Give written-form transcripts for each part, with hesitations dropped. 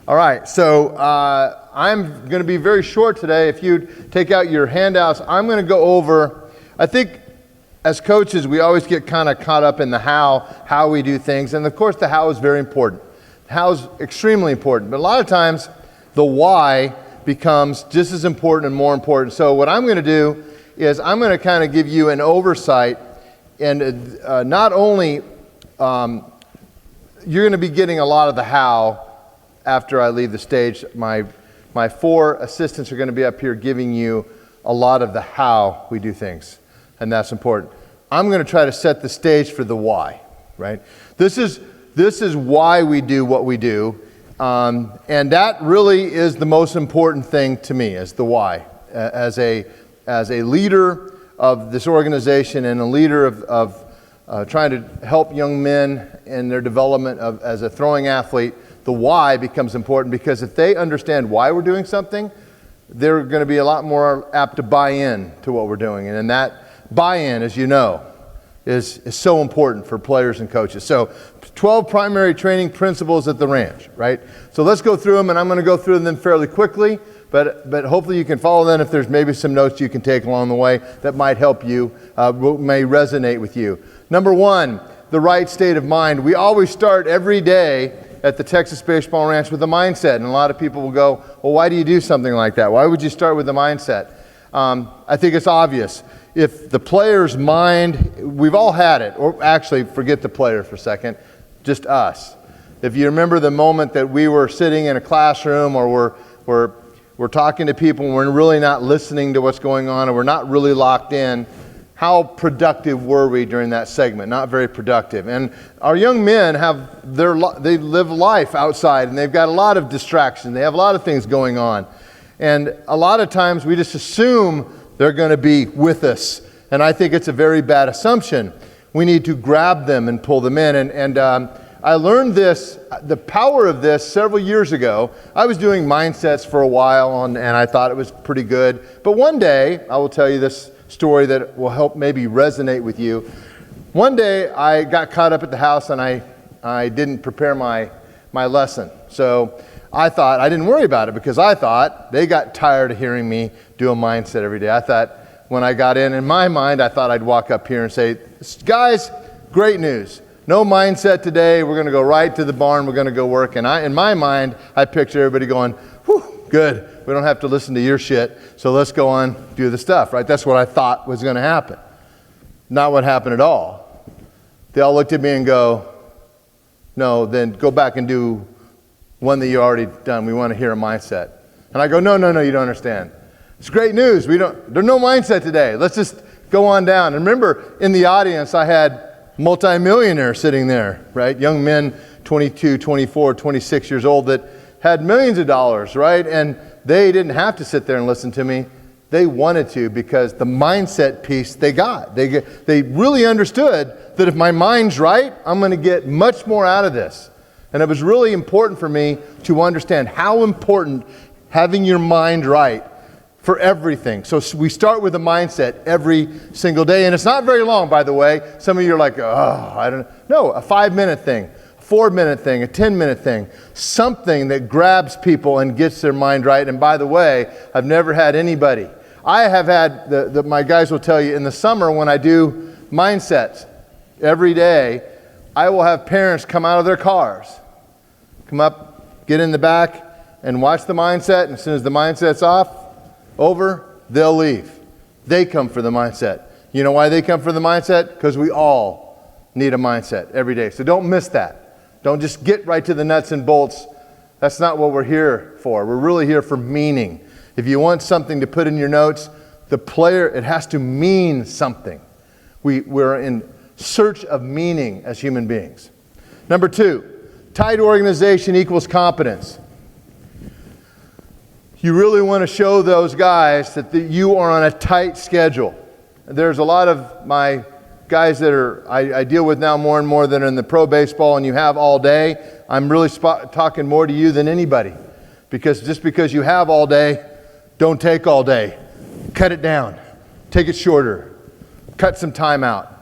All right, so I'm going to be very short today. If you take out your handouts, I'm going to go over, I think as coaches, we always get kind of caught up in the how we do things. And of course, the how is very important. The how is extremely important. But a lot of times, the why becomes just as important and more important. So what I'm going to do is I'm going to kind of give you an oversight. And not only, you're going to be getting a lot of the how after I leave the stage. My 4 assistants are going to be up here giving you a lot of the how we do things, and that's important. I'm going to try to set the stage for the why, right? This is why we do what we do, and that really is the most important thing to me, is the why. As a leader of this organization and a leader of trying to help young men in their development as a throwing athlete, the why becomes important, because if they understand why we're doing something, they're going to be a lot more apt to buy in to what we're doing. And that buy-in, as you know, is so important for players and coaches. So 12 primary training principles at the ranch, right? So let's go through them, and I'm going to go through them fairly quickly, but hopefully you can follow them. If there's maybe some notes you can take along the way that might help you, may resonate with you. Number 1, the right state of mind. We always start every day at the Texas Baseball Ranch with a mindset. And a lot of people will go, well, why do you do something like that? Why would you start with the mindset? I think it's obvious. If the player's mind, we've all had it, or actually forget the player for a second, just us. If you remember the moment that we were sitting in a classroom, or we're talking to people and we're really not listening to what's going on, or we're not really locked in, how productive were we during that segment? Not very productive. And our young men they live life outside, and they've got a lot of distraction. They have a lot of things going on. And a lot of times we just assume they're going to be with us. And I think it's a very bad assumption. We need to grab them and pull them in. And I learned the power of this several years ago. I was doing mindsets for a while, and I thought it was pretty good. But one day, I will tell you this story that will help maybe resonate with you. One day I got caught up at the house, and I didn't prepare my lesson. So I thought, I didn't worry about it, because I thought they got tired of hearing me do a mindset every day. I thought when I got in my mind, I thought I'd walk up here and say, guys, great news. No mindset today. We're going to go right to the barn. We're going to go work. And in my mind, I picture everybody going, whew, good. We don't have to listen to your shit, so let's go on, do the stuff, right? That's what I thought was going to happen. Not what happened at all. They all looked at me and go, no, then go back and do one that you already done. We want to hear a mindset. And I go, no, you don't understand. It's great news. There's no mindset today. Let's just go on down. And remember, in the audience, I had multimillionaires sitting there, right? Young men, 22, 24, 26 years old, that had millions of dollars, right? And they didn't have to sit there and listen to me. They wanted to, because the mindset piece they got. They really understood that if my mind's right, I'm going to get much more out of this. And it was really important for me to understand how important having your mind right for everything. So we start with a mindset every single day. And it's not very long, by the way. Some of you are like, oh, I don't know. No, a 5-minute thing. 4-minute thing, a 10-minute thing, something that grabs people and gets their mind right. And by the way, I've never had anybody. I have had, my guys will tell you, in the summer when I do mindsets every day, I will have parents come out of their cars, come up, get in the back, and watch the mindset. And as soon as the mindset's over, they'll leave. They come for the mindset. You know why they come for the mindset? Because we all need a mindset every day. So don't miss that. Don't just get right to the nuts and bolts. That's not what we're here for. We're really here for meaning. If you want something to put in your notes, it has to mean something. We're in search of meaning as human beings. Number 2, tight organization equals competence. You really want to show those guys that you are on a tight schedule. There's a lot of my guys that I deal with now more and more that are in the pro baseball, and you have all day. I'm really talking more to you than anybody, because just because you have all day, don't take all day. Cut it down. Take it shorter. Cut some time out,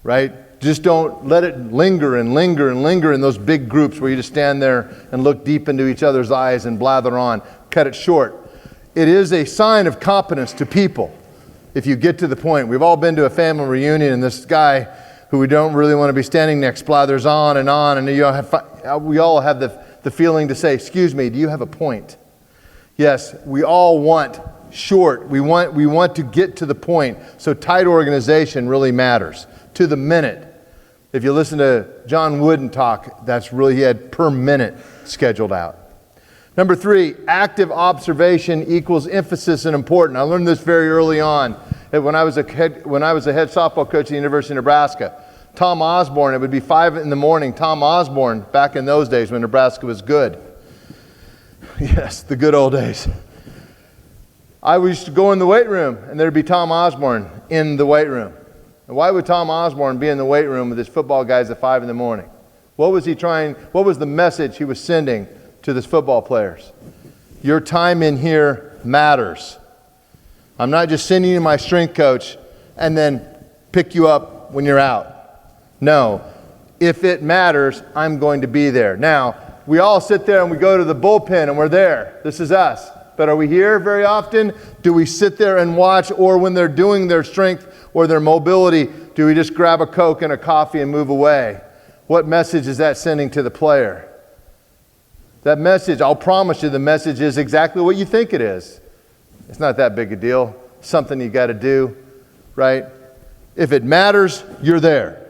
right? Just don't let it linger and linger and linger in those big groups where you just stand there and look deep into each other's eyes and blather on. Cut it short. It is a sign of competence to people if you get to the point. We've all been to a family reunion and this guy who we don't really want to be standing next blathers on, and we all have the feeling to say, excuse me, do you have a point? Yes, we all want short. We want to get to the point. So tight organization really matters. To the minute. If you listen to John Wooden talk, that's really, he had per minute scheduled out. Number 3, active observation equals emphasis and important. I learned this very early on when I was a head softball coach at the University of Nebraska. Tom Osborne, it would be 5 in the morning. Tom Osborne, back in those days when Nebraska was good. Yes, the good old days. I used to go in the weight room and there'd be Tom Osborne in the weight room. And why would Tom Osborne be in the weight room with his football guys at 5 in the morning? What was the message he was sending to his football players? Your time in here matters. I'm not just sending you my strength coach and then pick you up when you're out. No, if it matters, I'm going to be there. Now, we all sit there and we go to the bullpen and we're there. This is us. But are we here very often? Do we sit there and watch, or when they're doing their strength or their mobility, do we just grab a Coke and a coffee and move away? What message is that sending to the player? That message, I'll promise you the message is exactly what you think it is. It's not that big a deal. Something you got to do, right? If it matters, you're there.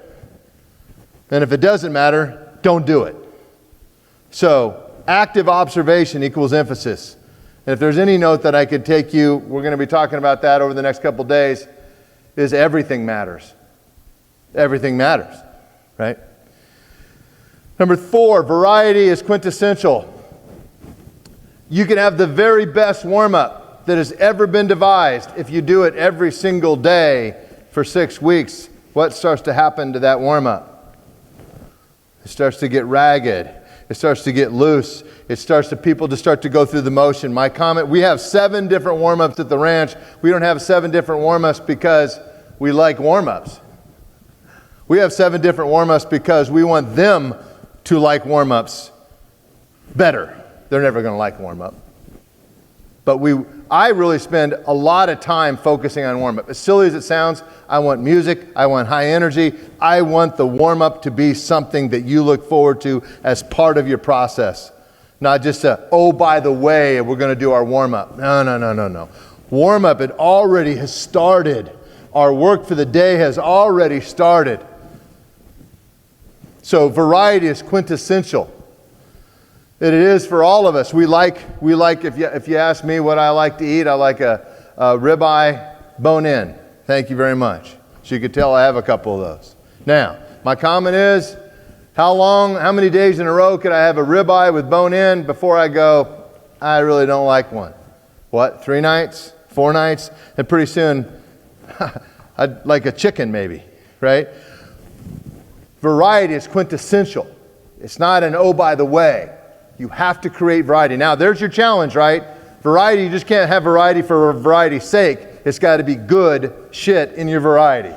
And if it doesn't matter, don't do it. So, active observation equals emphasis. And if there's any note that I could take you, we're going to be talking about that over the next couple days, is everything matters. Everything matters, right? Number 4, variety is quintessential. You can have the very best warm-up that has ever been devised. If you do it every single day for 6 weeks, what starts to happen to that warm-up? It starts to get ragged. It starts to get loose. It starts to, people to start to go through the motion. My comment, we have 7 different warm-ups at the ranch. We don't have 7 different warm-ups because we like warm-ups. We have 7 different warm-ups because we want them to like warm-ups better. They're never going to like warm-up. But I really spend a lot of time focusing on warm-up. As silly as it sounds, I want music, I want high energy, I want the warm-up to be something that you look forward to as part of your process. Not just by the way, we're going to do our warm-up. No. Warm-up, it already has started. Our work for the day has already started. So variety is quintessential. It is for all of us. We like. If you ask me what I like to eat, I like a ribeye bone-in. Thank you very much. So you could tell I have a couple of those. Now, my comment is, how many days in a row could I have a ribeye with bone-in before I go, I really don't like one? What, 3 nights, 4 nights? And pretty soon, I'd like a chicken maybe, right? Variety is quintessential. It's not an by the way. You have to create variety. Now, there's your challenge, right? Variety, you just can't have variety for variety's sake. It's got to be good shit in your variety.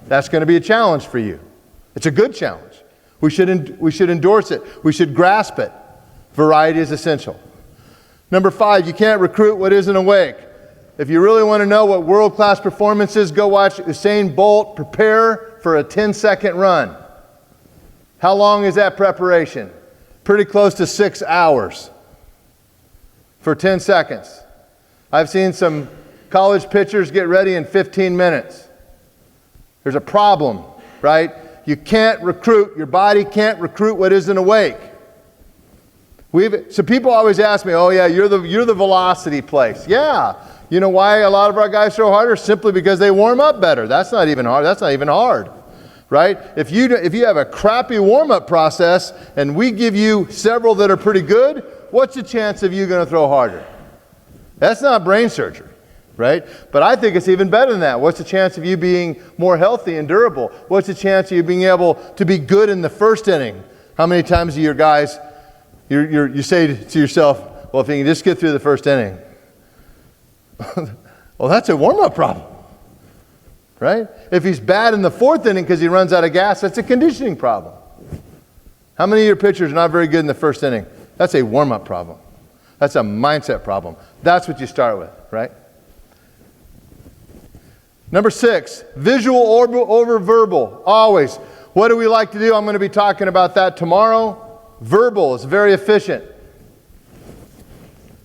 That's going to be a challenge for you. It's a good challenge. We should endorse it. We should grasp it. Variety is essential. Number 5, you can't recruit what isn't awake. If you really want to know what world-class performance is, go watch Usain Bolt prepare for a 10-second run. How long is that preparation? Pretty close to 6 hours for 10 seconds. I've seen some college pitchers get ready in 15 minutes. There's a problem, right? You can't recruit, your body can't recruit what isn't awake. So people always ask me, oh yeah, you're the velocity place. Yeah, you know why a lot of our guys throw harder? Simply because they warm up better. That's not even hard. Right? If you have a crappy warm-up process and we give you several that are pretty good, what's the chance of you going to throw harder? That's not brain surgery, right? But I think it's even better than that. What's the chance of you being more healthy and durable? What's the chance of you being able to be good in the first inning? How many times do your guys, you say to yourself, well, if you can just get through the first inning. Well, that's a warm-up problem. right? If he's bad in the fourth inning because he runs out of gas, that's a conditioning problem. How many of your pitchers are not very good in the first inning? That's a warm-up problem. That's a mindset problem. That's what you start with, right? Number 6, visual over verbal, always. What do we like to do? I'm going to be talking about that tomorrow. Verbal is very efficient.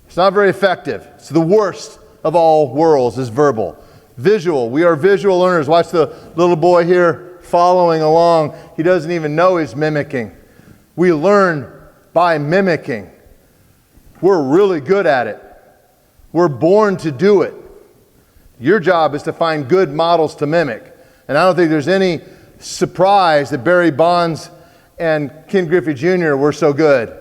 It's not very effective. It's the worst of all worlds is verbal. Visual, we are visual learners. Watch the little boy here following along. He doesn't even know he's mimicking. We learn by mimicking. We're really good at it. We're born to do it. Your job is to find good models to mimic. And I don't think there's any surprise that Barry Bonds and Ken Griffey Jr. were so good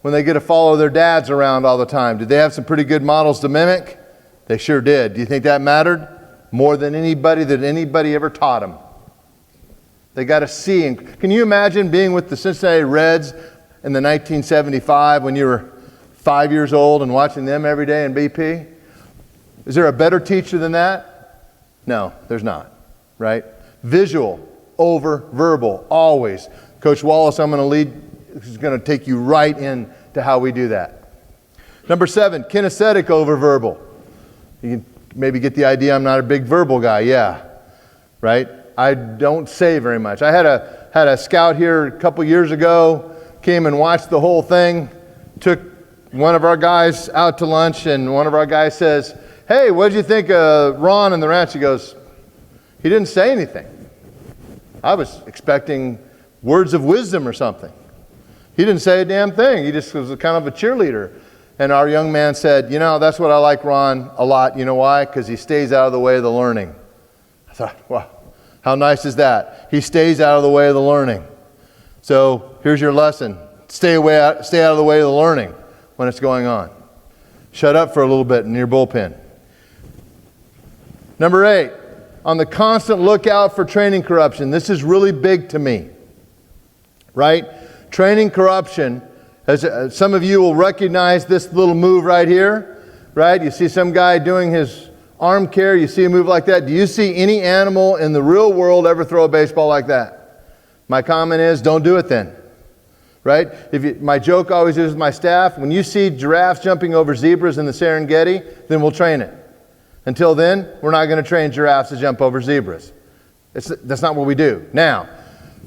when they get to follow their dads around all the time. Did they have some pretty good models to mimic? They sure did. Do you think that mattered? More than anybody ever taught them. They got to see. And can you imagine being with the Cincinnati Reds in the 1975 when you were 5 years old and watching them every day in BP? Is there a better teacher than that? No, there's not, right? Visual over verbal, always. Coach Wallace, I'm going to lead, is going to take you right into how we do that. Number 7, kinesthetic over verbal. You can maybe get the idea I'm not a big verbal guy, yeah, right? I don't say very much. I had a scout here a couple years ago, came and watched the whole thing, took one of our guys out to lunch, and one of our guys says, "Hey, what did you think of Ron and the ranch?" He goes, "He didn't say anything. I was expecting words of wisdom or something. He didn't say a damn thing. He just was kind of a cheerleader." And our young man said, "You know, that's what I like Ron a lot. You know why? Because he stays out of the way of the learning." I thought, wow, how nice is that? He stays out of the way of the learning. So here's your lesson. Stay out of the way of the learning when it's going on. Shut up for a little bit in your bullpen. Number 8, on the constant lookout for training corruption. This is really big to me, right? Training corruption, as some of you will recognize this little move right here, right? You see some guy doing his arm care, you see a move like that. Do you see any animal in the real world ever throw a baseball like that? My comment is, don't do it then, right? My joke always is with my staff, when you see giraffes jumping over zebras in the Serengeti, then we'll train it. Until then, we're not going to train giraffes to jump over zebras. That's not what we do. Now,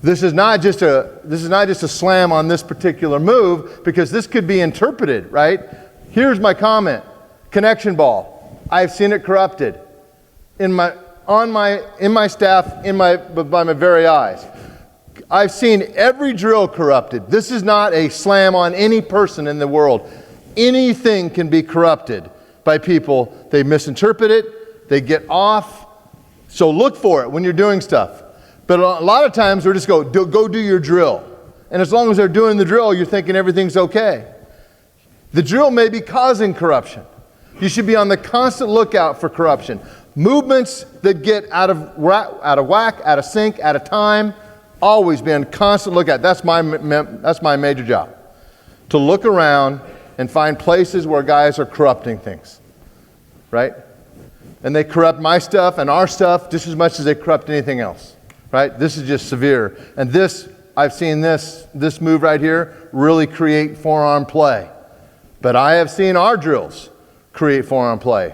this is not just a slam on this particular move, because this could be interpreted, right? Here's my comment. Connection ball. I've seen it corrupted in my staff, by my very eyes. I've seen every drill corrupted. This is not a slam on any person in the world. Anything can be corrupted by people. They misinterpret it, they get off. So look for it when you're doing stuff. But a lot of times we're just go do your drill. And as long as they're doing the drill, you're thinking everything's okay. The drill may be causing corruption. You should be on the constant lookout for corruption. Movements that get out of whack, out of sync, out of time, always be on constant lookout. That's my major job. To look around and find places where guys are corrupting things, right? And they corrupt my stuff and our stuff just as much as they corrupt anything else, right? This is just severe. And this, I've seen this move right here really create forearm play. But I have seen our drills create forearm play,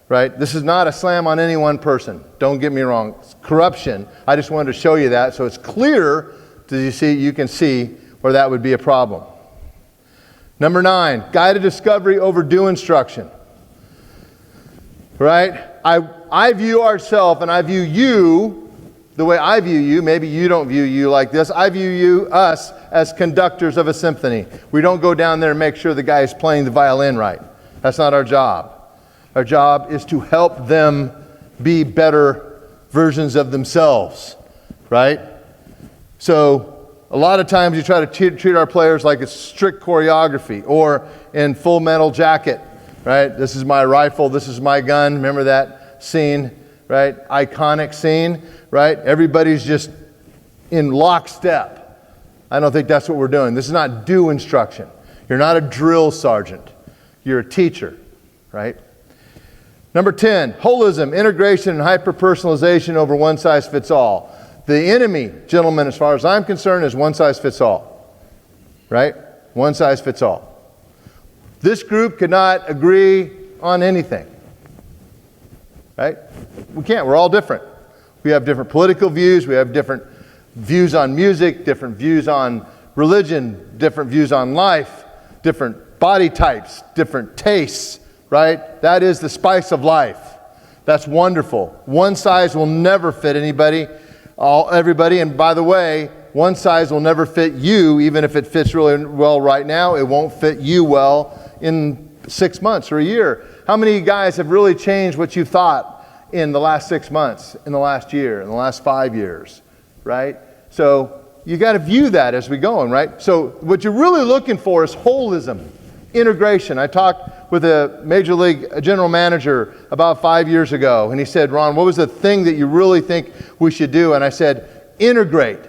right? This is not a slam on any one person. Don't get me wrong. It's corruption. I just wanted to show you that so it's clear. You can see where that would be a problem. Number 9, guided discovery over due instruction. Right? I view ourselves and I view you the way I view you. Maybe you don't view you like this. I view us as conductors of a symphony. We don't go down there and make sure the guy is playing the violin right. That's not our job. Our job is to help them be better versions of themselves, right? So a lot of times you try to treat our players like it's strict choreography, or in Full Metal Jacket, right? This is my rifle, this is my gun. Remember that scene, right? Iconic scene, right? Everybody's just in lockstep. I don't think that's what we're doing. This is not due instruction. You're not a drill sergeant. You're a teacher, right? Number 10, holism, integration, and hyper-personalization over one size fits all. The enemy, gentlemen, as far as I'm concerned, is one size fits all. Right? One size fits all. This group could not agree on anything. Right? We can't. We're all different. We have different political views. We have different views on music, different views on religion, different views on life, different body types, different tastes. Right? That is the spice of life. That's wonderful. One size will never fit everybody. And by the way, one size will never fit you, even if it fits really well right now. It won't fit you well in 6 months or a year. How many guys have really changed what you thought in the last 6 months, in the last year, in the last 5 years, right? So you got to view that as we go on, right? So what you're really looking for is holism, integration. I talked with a Major League general manager about 5 years ago, and he said, Ron, what was the thing that you really think we should do? And I said, integrate.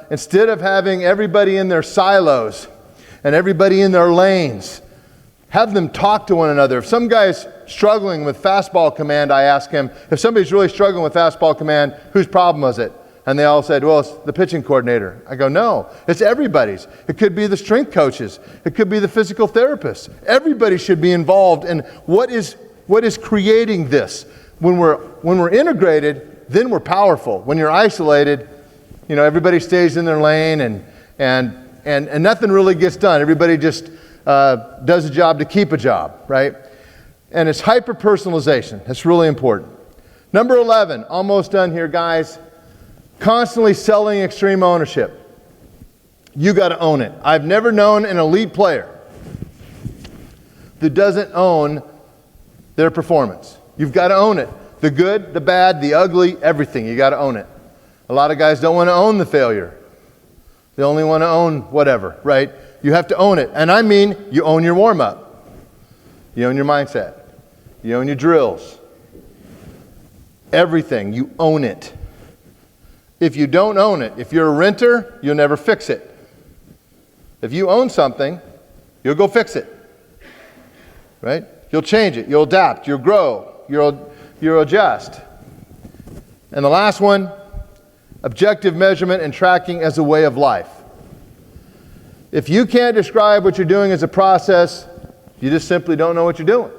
Instead of having everybody in their silos and everybody in their lanes, have them talk to one another. If some guy's struggling with fastball command, I ask him, if somebody's really struggling with fastball command, whose problem was it? And they all said, well, it's the pitching coordinator. I go, no, it's everybody's. It could be the strength coaches. It could be the physical therapists. Everybody should be involved in what is creating this. When we're integrated, then we're powerful. When you're isolated, everybody stays in their lane and nothing really gets done. Everybody just does a job to keep a job, right? And it's hyper-personalization. That's really important. Number 11, almost done here, guys. Constantly selling extreme ownership. You got to own it. I've never known an elite player that doesn't own their performance. You've got to own it. The good, the bad, the ugly, everything. You got to own it. A lot of guys don't want to own the failure. They only want to own whatever, right? You have to own it. And I mean, you own your warm-up. You own your mindset. You own your drills. Everything. You own it. If you don't own it, if you're a renter, you'll never fix it. If you own something, you'll go fix it. Right? You'll change it. You'll adapt. You'll grow. You'll adjust. And the last one, objective measurement and tracking as a way of life. If you can't describe what you're doing as a process, you just simply don't know what you're doing.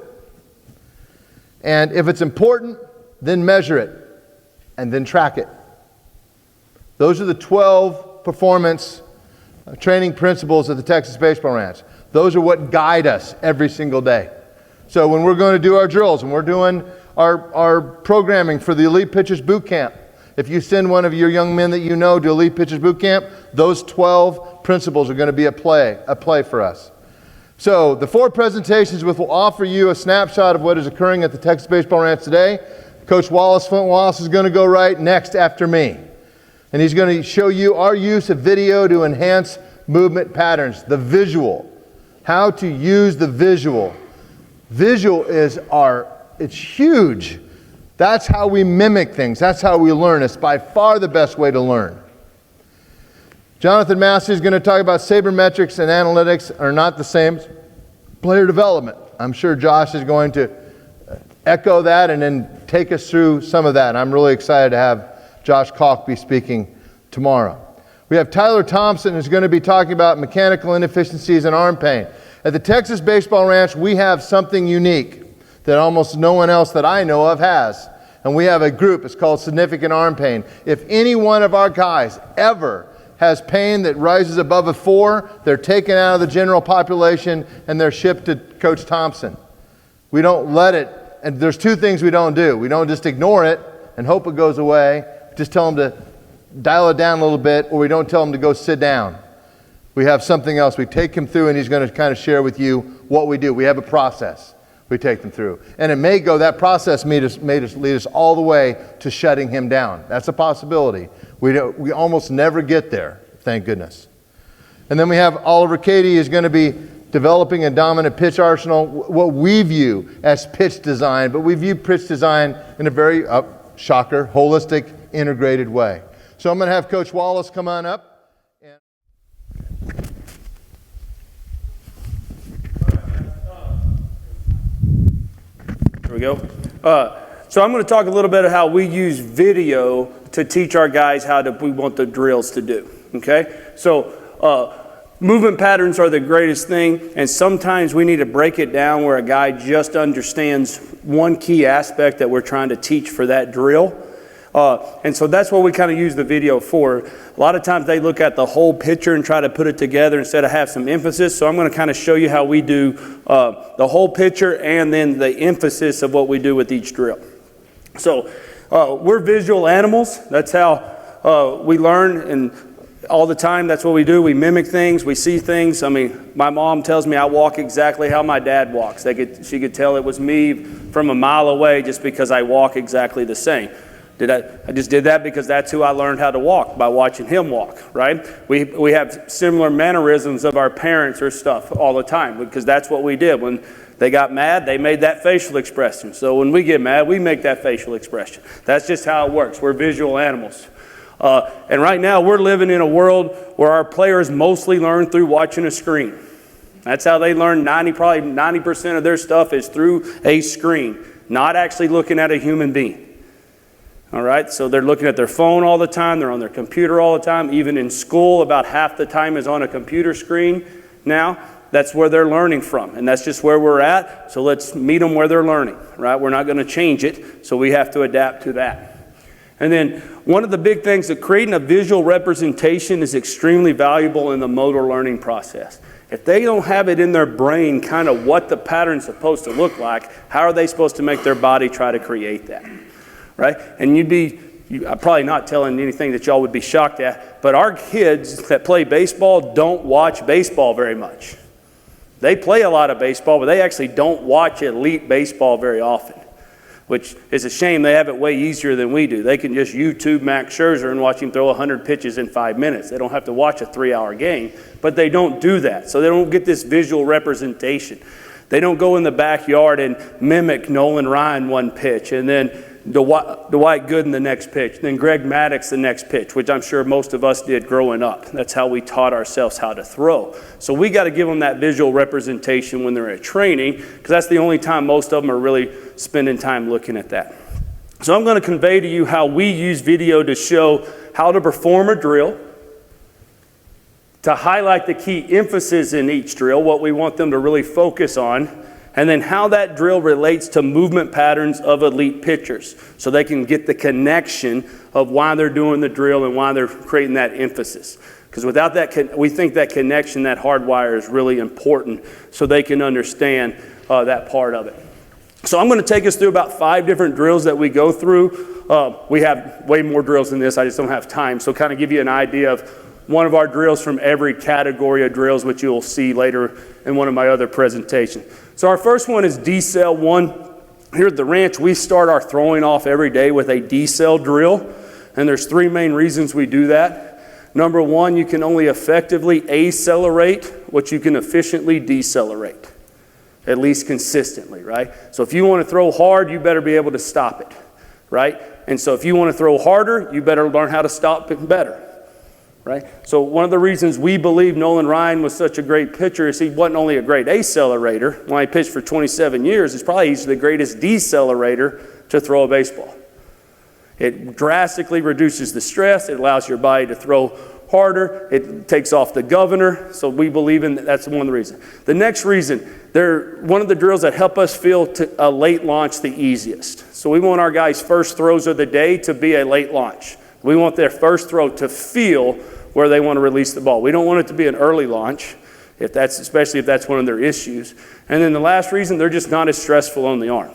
And if it's important, then measure it and then track it. Those are the 12 performance training principles of the Texas Baseball Ranch. Those are what guide us every single day. So when we're going to do our drills and we're doing our programming for the Elite Pitchers Boot Camp, if you send one of your young men that you know to Elite Pitchers Boot Camp, those 12 principles are going to be a play for us. So the 4 presentations will offer you a snapshot of what is occurring at the Texas Baseball Ranch today. Coach Flint Wallace is going to go right next after me. And he's going to show you our use of video to enhance movement patterns, the visual. How to use the visual. Visual it's huge. That's how we mimic things. That's how we learn. It's by far the best way to learn. Jonathan Massey is going to talk about sabermetrics and analytics are not the same as player development. I'm sure Josh is going to echo that and then take us through some of that. I'm really excited to have Josh Kalk be speaking tomorrow. We have Tyler Thompson who's going to be talking about mechanical inefficiencies and arm pain. At the Texas Baseball Ranch, we have something unique that almost no one else that I know of has. And we have a group, it's called Significant Arm Pain. If any one of our guys ever has pain that rises above a 4, they're taken out of the general population and they're shipped to Coach Thompson. We don't let it, and there's 2 things we don't do. We don't just ignore it and hope it goes away. Just tell them to dial it down a little bit, or we don't tell them to go sit down. We have something else. We take him through, and he's going to kind of share with you what we do. We have a process we take them through. And that process may lead us all the way to shutting him down. That's a possibility. We almost never get there, thank goodness. And then we have Oliver Cady is going to be developing a dominant pitch arsenal, what we view as pitch design, but we view pitch design in a very, shocker, holistic, integrated way. So I'm going to have Coach Wallace come on up. Here we go. So I'm going to talk a little bit of how we use video to teach our guys we want the drills to do, okay? So movement patterns are the greatest thing, and sometimes we need to break it down where a guy just understands one key aspect that we're trying to teach for that drill. And so that's what we kind of use the video for. A lot of times they look at the whole picture and try to put it together instead of have some emphasis. So I'm going to kind of show you how we do the whole picture and then the emphasis of what we do with each drill. So we're visual animals. That's how we learn, and all the time that's what we do. We mimic things, we see things. I mean, my mom tells me I walk exactly how my dad walks. She could tell it was me from a mile away just because I walk exactly the same. I just did that because that's who I learned how to walk, by watching him walk, right? We have similar mannerisms of our parents or stuff all the time because that's what we did. When they got mad, they made that facial expression. So when we get mad, we make that facial expression. That's just how it works. We're visual animals. And right now we're living in a world where our players mostly learn through watching a screen. That's how they learn. Probably 90% of their stuff is through a screen, not actually looking at a human being. All right, so they're looking at their phone all the time, they're on their computer all the time. Even in school, about half the time is on a computer screen now. That's where they're learning from, and that's just where we're at. So let's meet them where they're learning, right? We're not going to change it, so we have to adapt to that. And then one of the big things that creating a visual representation is extremely valuable in the motor learning process. If they don't have it in their brain kind of what the pattern's supposed to look like, how are they supposed to make their body try to create that? Right? And I'm probably not telling anything that y'all would be shocked at, but our kids that play baseball don't watch baseball very much. They play a lot of baseball, but they actually don't watch elite baseball very often, which is a shame. They have it way easier than we do. They can just YouTube Max Scherzer and watch him throw 100 pitches in 5 minutes. They don't have to watch a 3-hour game, but they don't do that. So they don't get this visual representation. They don't go in the backyard and mimic Nolan Ryan one pitch, and then Dwight Gooden the next pitch, then Greg Maddux the next pitch, which I'm sure most of us did growing up. That's how we taught ourselves how to throw. So we got to give them that visual representation when they're at training, because that's the only time most of them are really spending time looking at that. So I'm going to convey to you how we use video to show how to perform a drill, to highlight the key emphasis in each drill, what we want them to really focus on, and then how that drill relates to movement patterns of elite pitchers, so they can get the connection of why they're doing the drill and why they're creating that emphasis. Because without that, we think that connection, that hardwire is really important so they can understand that part of it. So I'm going to take us through about 5 different drills that we go through. We have way more drills than this. I just don't have time. So kind of give you an idea of one of our drills from every category of drills, which you'll see later in one of my other presentations. So our first one is D-cell 1. Here at the ranch, we start our throwing off every day with a D-cell drill. And there's 3 main reasons we do that. Number 1, you can only effectively accelerate what you can efficiently decelerate, at least consistently, right? So if you want to throw hard, you better be able to stop it, right? And so if you want to throw harder, you better learn how to stop it better. Right? So one of the reasons we believe Nolan Ryan was such a great pitcher is he wasn't only a great accelerator. When he pitched for 27 years, he's the greatest decelerator to throw a baseball. It drastically reduces the stress. It allows your body to throw harder. It takes off the governor. So we believe in that's one of the reasons. The next reason, they're one of the drills that help us feel a late launch the easiest. So we want our guys' first throws of the day to be a late launch. We want their first throw to feel where they want to release the ball. We don't want it to be an early launch, especially if that's one of their issues. And then the last reason, they're just not as stressful on the arm,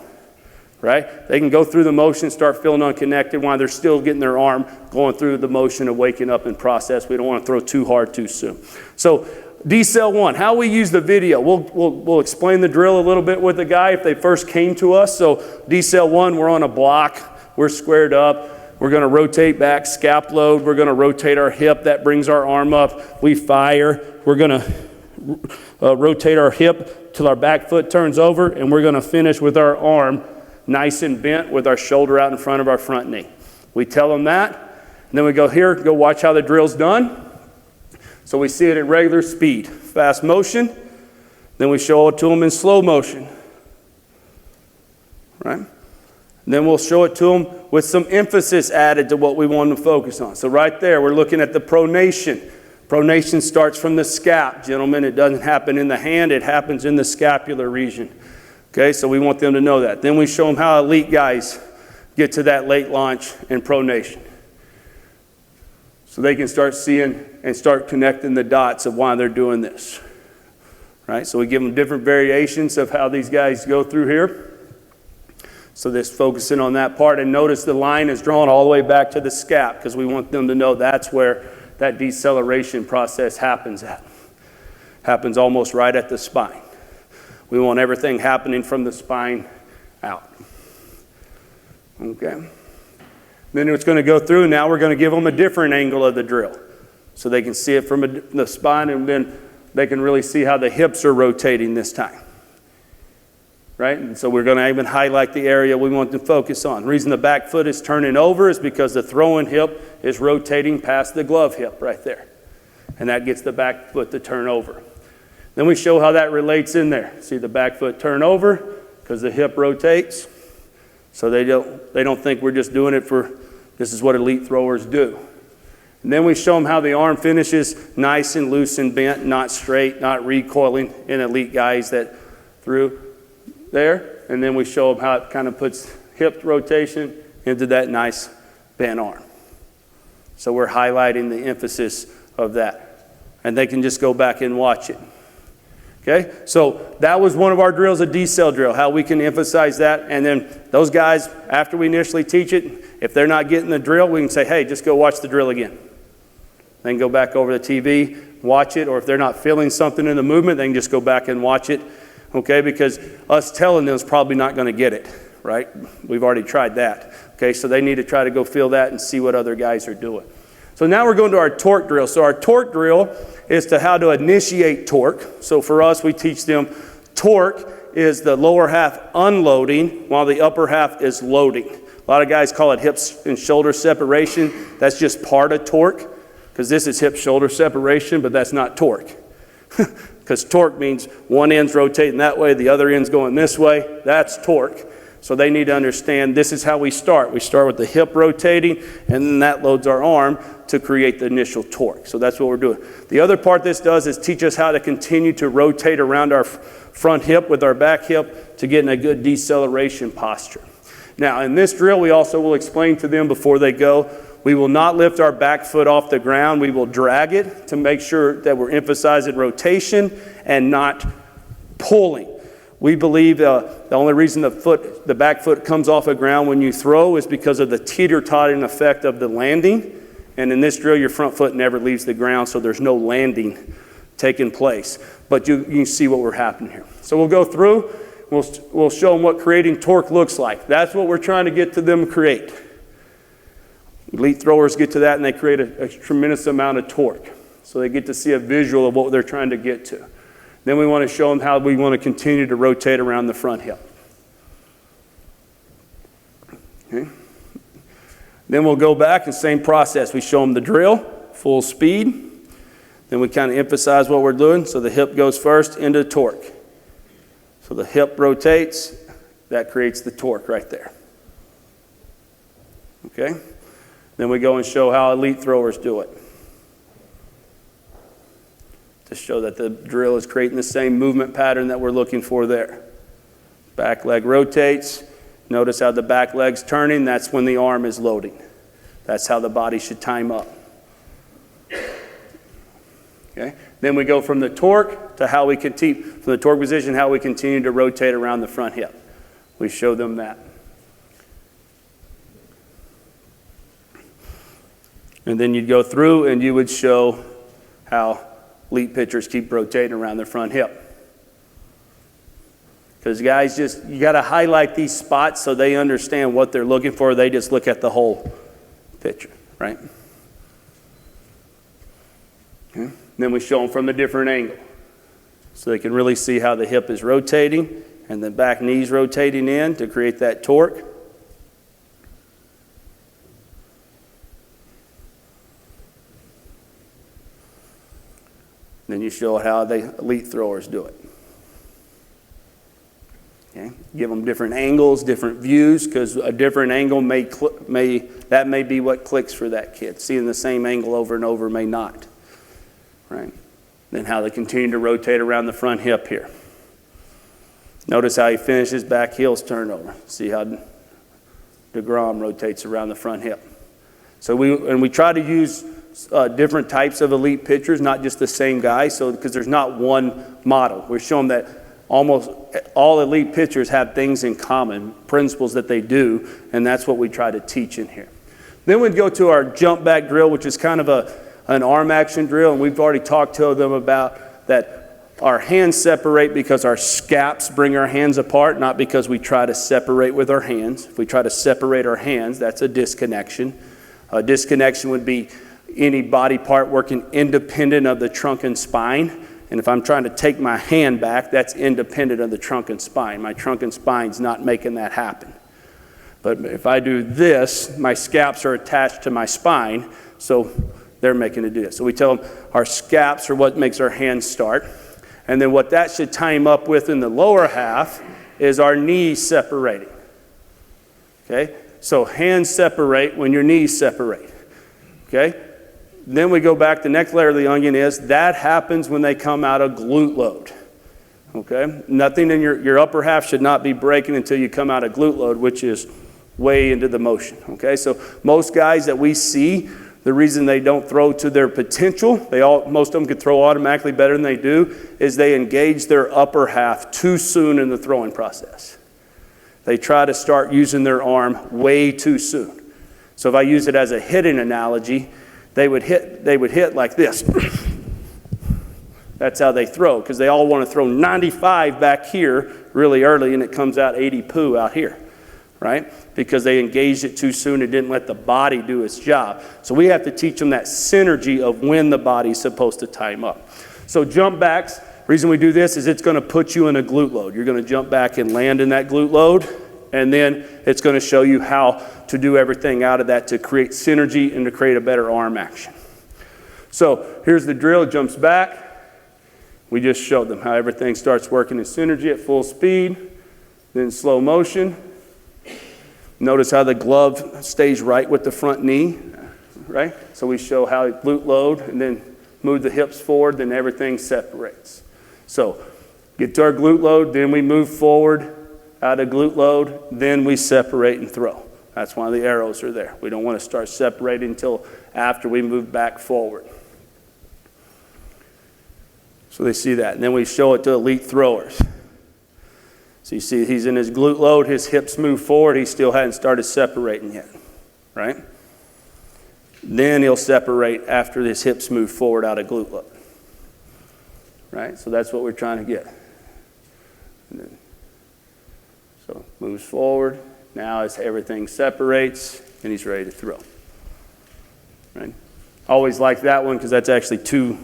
right? They can go through the motion, start feeling unconnected while they're still getting their arm going through the motion of waking up and process. We don't want to throw too hard too soon. So D-cell 1, how we use the video. We'll explain the drill a little bit with the guy if they first came to us. So D-cell 1, we're on a block. We're squared up. We're going to rotate back, scalp load. We're going to rotate our hip. That brings our arm up. We fire. We're going to rotate our hip till our back foot turns over, and we're going to finish with our arm nice and bent with our shoulder out in front of our front knee. We tell them that, and then we go here, go watch how the drill's done. So we see it at regular speed, fast motion. Then we show it to them in slow motion, right? Then we'll show it to them with some emphasis added to what we want them to focus on. So right there, we're looking at the pronation. Pronation starts from the scap, gentlemen. It doesn't happen in the hand, it happens in the scapular region. Okay, so we want them to know that. Then we show them how elite guys get to that late launch and pronation. So they can start seeing and start connecting the dots of why they're doing this. Right, so we give them different variations of how these guys go through here. So this focusing on that part, and notice the line is drawn all the way back to the scap because we want them to know that's where that deceleration process happens at. Happens almost right at the spine. We want everything happening from the spine out. Okay. Then it's going to go through, now we're going to give them a different angle of the drill. So they can see it from the spine, and then they can really see how the hips are rotating this time. Right? And so we're going to even highlight the area we want to focus on. The reason the back foot is turning over is because the throwing hip is rotating past the glove hip right there. And that gets the back foot to turn over. Then we show how that relates in there. See the back foot turn over because the hip rotates. So they don't think we're just doing it for, this is what elite throwers do. And then we show them how the arm finishes nice and loose and bent, not straight, not recoiling in elite guys that threw there. And then we show them how it kind of puts hip rotation into that nice bent arm. So we're highlighting the emphasis of that. And they can just go back and watch it. Okay, so that was one of our drills, a decel drill, how we can emphasize that. And then those guys, after we initially teach it, if they're not getting the drill, we can say, hey, just go watch the drill again. Then go back over the TV, watch it, or if they're not feeling something in the movement, they can just go back and watch it. Okay, because us telling them is probably not going to get it, right? We've already tried that. Okay, so they need to try to go feel that and see what other guys are doing. So now we're going to our torque drill. So our torque drill is to how to initiate torque. So for us, we teach them torque is the lower half unloading while the upper half is loading. A lot of guys call it hips and shoulder separation. That's just part of torque because this is hip shoulder separation, but that's not torque. Because torque means one end's rotating that way, the other end's going this way. That's torque. So they need to understand this is how we start. We start with the hip rotating, and then that loads our arm to create the initial torque. So that's what we're doing. The other part this does is teach us how to continue to rotate around our front hip with our back hip to get in a good deceleration posture. Now, in this drill, we also will explain to them before they go, we will not lift our back foot off the ground. We will drag it to make sure that we're emphasizing rotation and not pulling. We believe the only reason the back foot comes off the ground when you throw is because of the teeter-tottering effect of the landing. And in this drill, your front foot never leaves the ground, so there's no landing taking place. But you can see what we're happening here. So we'll go through. We'll show them what creating torque looks like. That's what we're trying to get to them create. Elite throwers get to that and they create a tremendous amount of torque. So they get to see a visual of what they're trying to get to. Then we want to show them how we want to continue to rotate around the front hip. Okay. Then we'll go back and same process. We show them the drill, full speed. Then we kind of emphasize what we're doing. So the hip goes first into torque. So the hip rotates, that creates the torque right there. Okay? Then we go and show how elite throwers do it. To show that the drill is creating the same movement pattern that we're looking for there. Back leg rotates. Notice how the back leg's turning. That's when the arm is loading. That's how the body should time up. Okay? Then we go from the torque to how we continue, from the torque position, how we continue to rotate around the front hip. We show them that. And then you'd go through and you would show how elite pitchers keep rotating around their front hip. Because guys, you got to highlight these spots so they understand what they're looking for. They just look at the whole picture, right? Okay. Then we show them from a different angle. So they can really see how the hip is rotating and the back knee's rotating in to create that torque. Then you show how the elite throwers do it. Okay. Okay? Give them different angles, different views, because a different angle may be what clicks for that kid. Seeing the same angle over and over may not. Right? Then how they continue to rotate around the front hip here. Notice how he finishes back heels turnover. See how DeGrom rotates around the front hip. So we try to use different types of elite pitchers, not just the same guy, because there's not one model. We're showing that almost all elite pitchers have things in common, principles that they do, and that's what we try to teach in here. Then we'd go to our jump back drill, which is kind of an arm action drill, and we've already talked to them about that. Our hands separate because our scaps bring our hands apart, not because we try to separate with our hands. If we try to separate our hands, that's a disconnection. A disconnection would be any body part working independent of the trunk and spine. And if I'm trying to take my hand back, that's independent of the trunk and spine. My trunk and spine's not making that happen. But if I do this, my scaps are attached to my spine, so they're making it do that. So we tell them our scaps are what makes our hands start. And then what that should time up with in the lower half is our knees separating. Okay? So hands separate when your knees separate. Okay? Then we go back, the next layer of the onion is, that happens when they come out of glute load. Okay? Nothing in your upper half should not be breaking until you come out of glute load, which is way into the motion. Okay? So most guys that we see, the reason they don't throw to their potential, most of them could throw automatically better than they do, is they engage their upper half too soon in the throwing process. They try to start using their arm way too soon. So if I use it as a hitting analogy, they would hit like this. That's how they throw, because they all want to throw 95 back here really early, and it comes out 80 poo out here, right? Because they engaged it too soon and didn't let the body do its job. So we have to teach them that synergy of when the body's supposed to time up. So jump backs, reason we do this is it's going to put you in a glute load. You're going to jump back and land in that glute load, and then it's going to show you how to do everything out of that to create synergy and to create a better arm action. So here's the drill, it jumps back. We just showed them how everything starts working in synergy at full speed, then slow motion. Notice how the glove stays right with the front knee, right? So we show how glute load and then move the hips forward, then everything separates. So get to our glute load, then we move forward out of glute load, then we separate and throw. That's why the arrows are there. We don't want to start separating until after we move back forward. So they see that. And then we show it to elite throwers. So you see he's in his glute load, his hips move forward, he still hadn't started separating yet, right? Then he'll separate after his hips move forward out of glute load, right? So that's what we're trying to get. So moves forward, now as everything separates, and he's ready to throw, right? Always like that one because that's actually two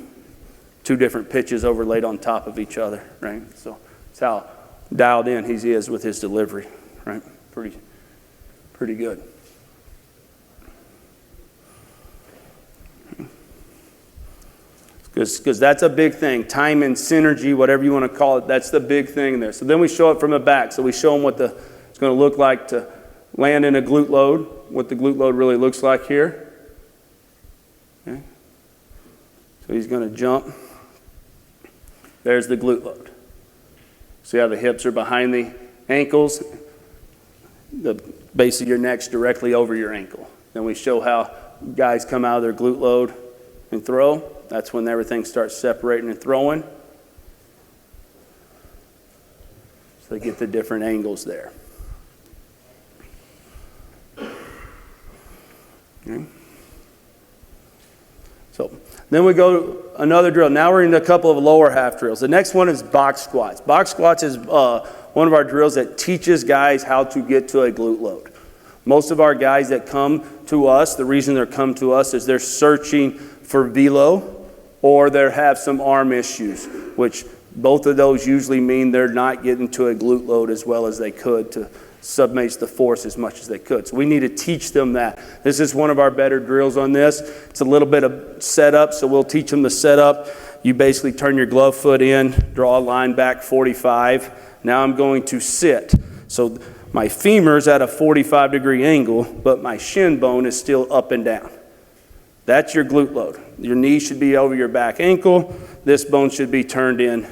different pitches overlaid on top of each other, right? So it's how dialed in he is with his delivery, right? Pretty good. Because that's a big thing. Time and synergy, whatever you want to call it, that's the big thing there. So then we show it from the back. So we show them what it's going to look like to land in a glute load, what the glute load really looks like here. Okay. So he's going to jump. There's the glute load. See how the hips are behind the ankles, the base of your neck's directly over your ankle. Then we show how guys come out of their glute load and throw. That's when everything starts separating and throwing. So they get the different angles there. Okay. So then we go to another drill. Now we're in a couple of lower half drills. The next one is box squats. Box squats is one of our drills that teaches guys how to get to a glute load. Most of our guys that come to us, the reason they're come to us is they're searching for velo or they have some arm issues, which both of those usually mean they're not getting to a glute load as well as they could to submates the force as much as they could. So we need to teach them that. This is one of our better drills on this. It's a little bit of setup, so we'll teach them the setup. You basically turn your glove foot in, draw a line back 45, Now I'm going to sit. So my femur's at a 45-degree angle, but my shin bone is still up and down. That's your glute load. Your knee should be over your back ankle. This bone should be turned in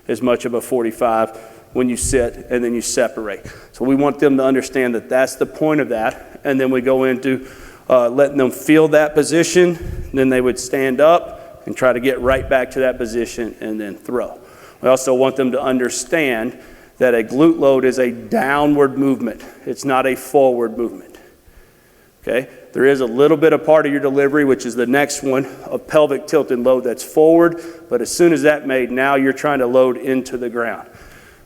as much of a 45 when you sit, and then you separate. So we want them to understand that that's the point of that. And then we go into letting them feel that position. Then they would stand up and try to get right back to that position and then throw. We also want them to understand that a glute load is a downward movement. It's not a forward movement. Okay? There is a little bit of part of your delivery, which is the next one, a pelvic tilt and load that's forward, but as soon as that's made, now you're trying to load into the ground.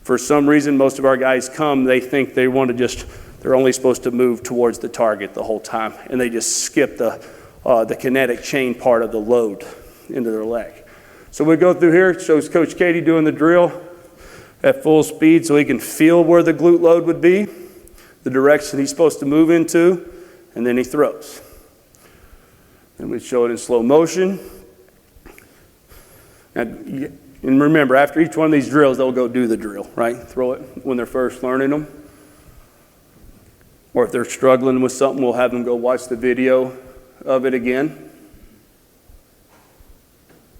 For some reason, most of our guys come, they think they want to they're only supposed to move towards the target the whole time, and they just skip the kinetic chain part of the load into their leg. So we go through here, it shows Coach Katie doing the drill at full speed so he can feel where the glute load would be, the direction he's supposed to move into, and then he throws. And we show it in slow motion. And remember, after each one of these drills, they'll go do the drill, right? Throw it when they're first learning them. Or if they're struggling with something, we'll have them go watch the video of it again.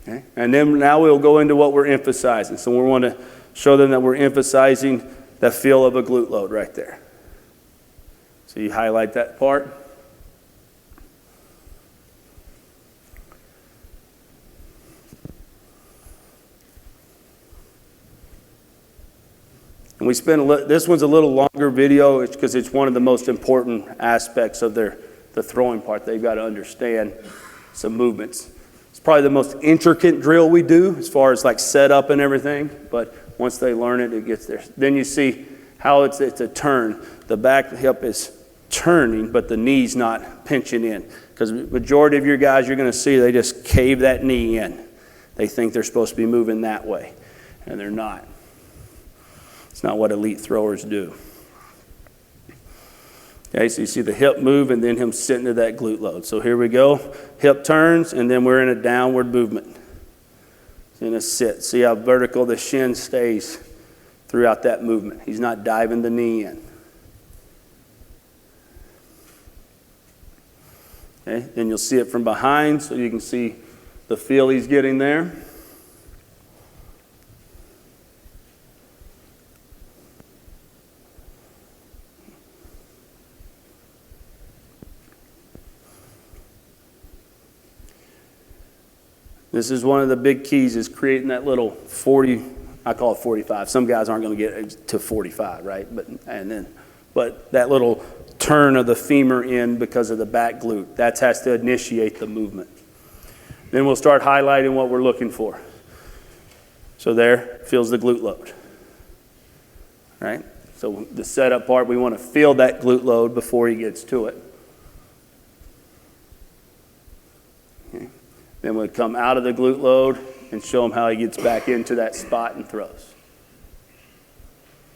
Okay? And then now we'll go into what we're emphasizing. So we want to show them that we're emphasizing the feel of a glute load right there. So you highlight that part. And we spend this one's a little longer video because it's one of the most important aspects of the throwing part. They've got to understand some movements. It's probably the most intricate drill we do as far as like setup and everything, but once they learn it, it gets there. Then you see how it's a turn. The back hip is turning, but the knee's not pinching in. Because the majority of your guys you're going to see, they just cave that knee in. They think they're supposed to be moving that way, and they're not. It's not what elite throwers do. Okay, so you see the hip move and then him sitting to that glute load. So here we go. Hip turns, and then we're in a downward movement. In a sit. See how vertical the shin stays throughout that movement. He's not diving the knee in. Okay, then you'll see it from behind, so you can see the feel he's getting there. This is one of the big keys, is creating that little 40, I call it 45. Some guys aren't going to get to 45, right? But that little turn of the femur in because of the back glute, that has to initiate the movement. Then we'll start highlighting what we're looking for. So there, feels the glute load, right? So the setup part, we want to feel that glute load before he gets to it. Okay. Then we'll come out of the glute load and show him how he gets back into that spot and throws.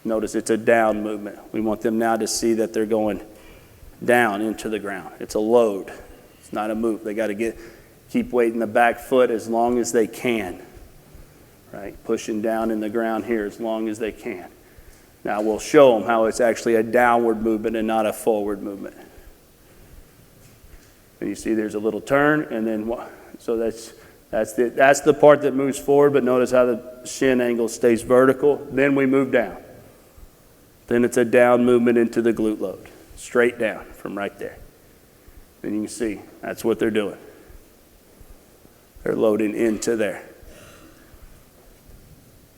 Notice it's a down movement. We want them now to see that they're going down into the ground. It's a load. It's not a move. They got to keep weight in the back foot as long as they can. Right? Pushing down in the ground here as long as they can. Now we'll show them how it's actually a downward movement and not a forward movement. And you see there's a little turn, and then so that's the part that moves forward, but notice how the shin angle stays vertical. Then we move down. Then it's a down movement into the glute load. Straight down from right there. Then you can see that's what they're doing. They're loading into there.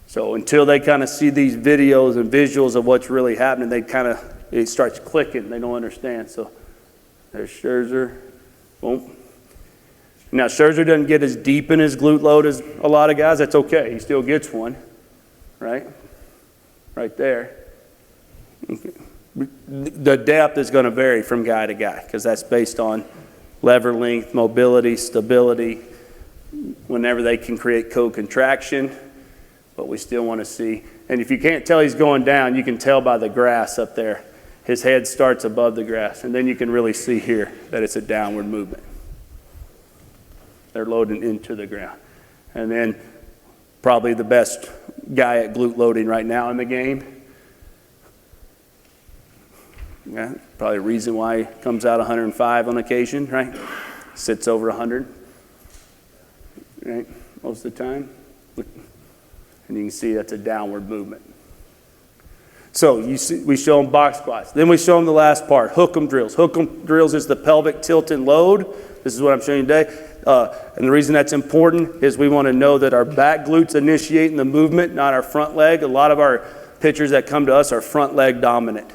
So until they kind of see these videos and visuals of what's really happening, it starts clicking. They don't understand. So there's Scherzer. Boom. Now Scherzer doesn't get as deep in his glute load as a lot of guys. That's okay. He still gets one. Right? Right there. The depth is going to vary from guy to guy because that's based on lever length, mobility, stability, whenever they can create co-contraction. But we still want to see. And if you can't tell he's going down, you can tell by the grass up there. His head starts above the grass. And then you can really see here that it's a downward movement. They're loading into the ground. And then probably the best guy at glute loading right now in the game Yeah, probably a reason why it comes out 105 on occasion, right? Sits over 100, right, most of the time. And you can see that's a downward movement. So you see, we show them box squats. Then we show them the last part, hook 'em drills. Hook 'em drills is the pelvic tilt and load. This is what I'm showing you today. And the reason that's important is we want to know that our back glutes initiating the movement, not our front leg. A lot of our pitchers that come to us are front leg dominant.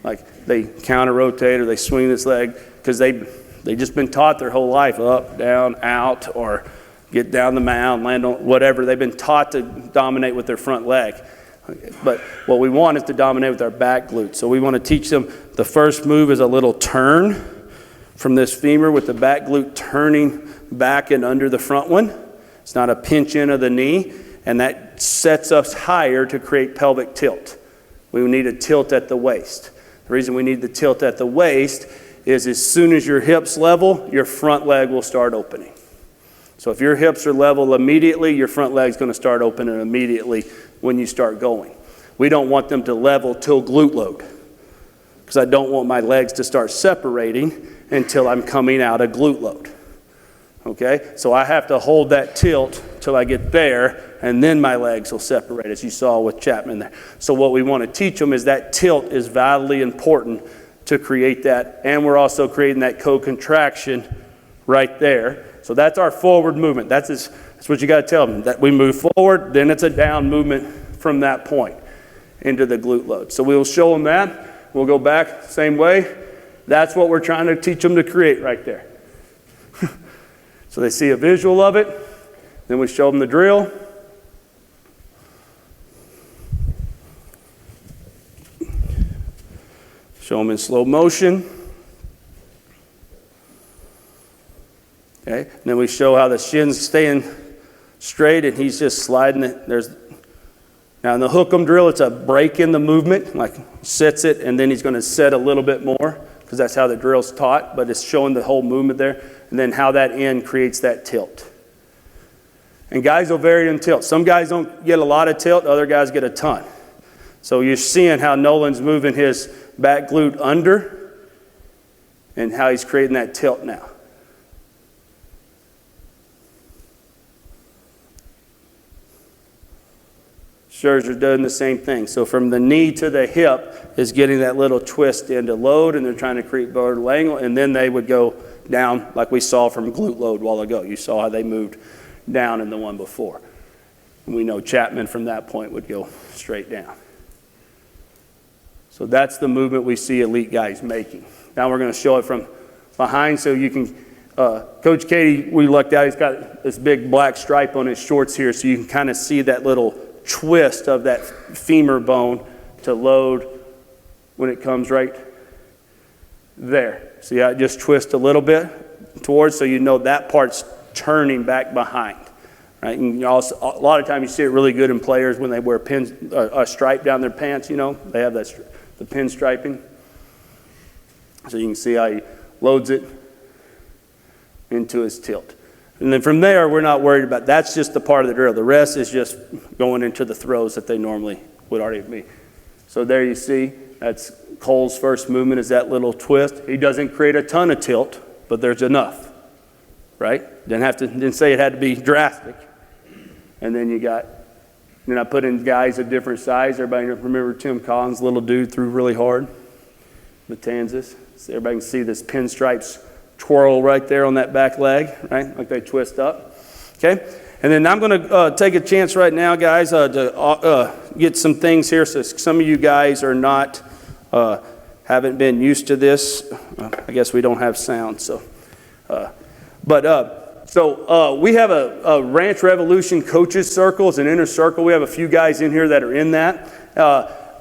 Like they counter rotate or they swing this leg because they just been taught their whole life up, down, out, or get down the mound, land on whatever. They've been taught to dominate with their front leg. But what we want is to dominate with our back glutes. So we want to teach them the first move is a little turn from this femur with the back glute turning back and under the front one. It's not a pinch in of the knee, and that sets us higher to create pelvic tilt. We need a tilt at the waist. The reason we need the tilt at the waist is as soon as your hips level, your front leg will start opening. So if your hips are level immediately, your front leg's going to start opening immediately when you start going. We don't want them to level till glute load because I don't want my legs to start separating until I'm coming out of glute load. Okay? So I have to hold that tilt till I get there, and then my legs will separate, as you saw with Chapman there. So what we want to teach them is that tilt is vitally important to create that, and we're also creating that co-contraction right there. So that's our forward movement. That's what you got to tell them, that we move forward, then it's a down movement from that point into the glute load. So we'll show them that. We'll go back same way. That's what we're trying to teach them to create right there. So they see a visual of it. Then we show them the drill. Show them in slow motion. Okay. And then we show how the shin's staying straight and he's just sliding it. Now in the hook 'em drill, it's a break in the movement, like sets it and then he's going to set a little bit more because that's how the drill's taught, but it's showing the whole movement there and then how that end creates that tilt. And guys will vary in tilt. Some guys don't get a lot of tilt, other guys get a ton. So you're seeing how Nolan's moving his back glute under and how he's creating that tilt now. Scherzer doing the same thing. So from the knee to the hip is getting that little twist into load, and they're trying to create vertical angle, and then they would go down like we saw from glute load a while ago. You saw how they moved down in the one before. And we know Chapman from that point would go straight down. So that's the movement we see elite guys making. Now we're going to show it from behind so you can, Coach Katie, we looked at, he's got this big black stripe on his shorts here so you can kind of see that little twist of that femur bone to load when it comes right there. See how it just twists a little bit towards so you know that part's turning back behind. Right? And you also, a lot of times you see it really good in players when they wear pins, a stripe down their pants, you know, they have that the pin striping. So you can see how he loads it into his tilt. And then from there, we're not worried about, that's just the part of the drill. The rest is just going into the throws that they normally would already be. So there you see, that's Cole's first movement is that little twist. He doesn't create a ton of tilt, but there's enough, right? Didn't say it had to be drastic. And then then I put in guys of different size. Everybody remember Tim Collins, little dude, threw really hard. Matanzas. So everybody can see this pinstripes twirl right there on that back leg, right? Like they twist up. Okay? And then I'm going to take a chance right now, guys, to get some things here. So some of you guys are not, haven't been used to this. I guess we don't have sound, so. So we have a Ranch Revolution Coaches Circle. It's an inner circle. We have a few guys in here that are in that.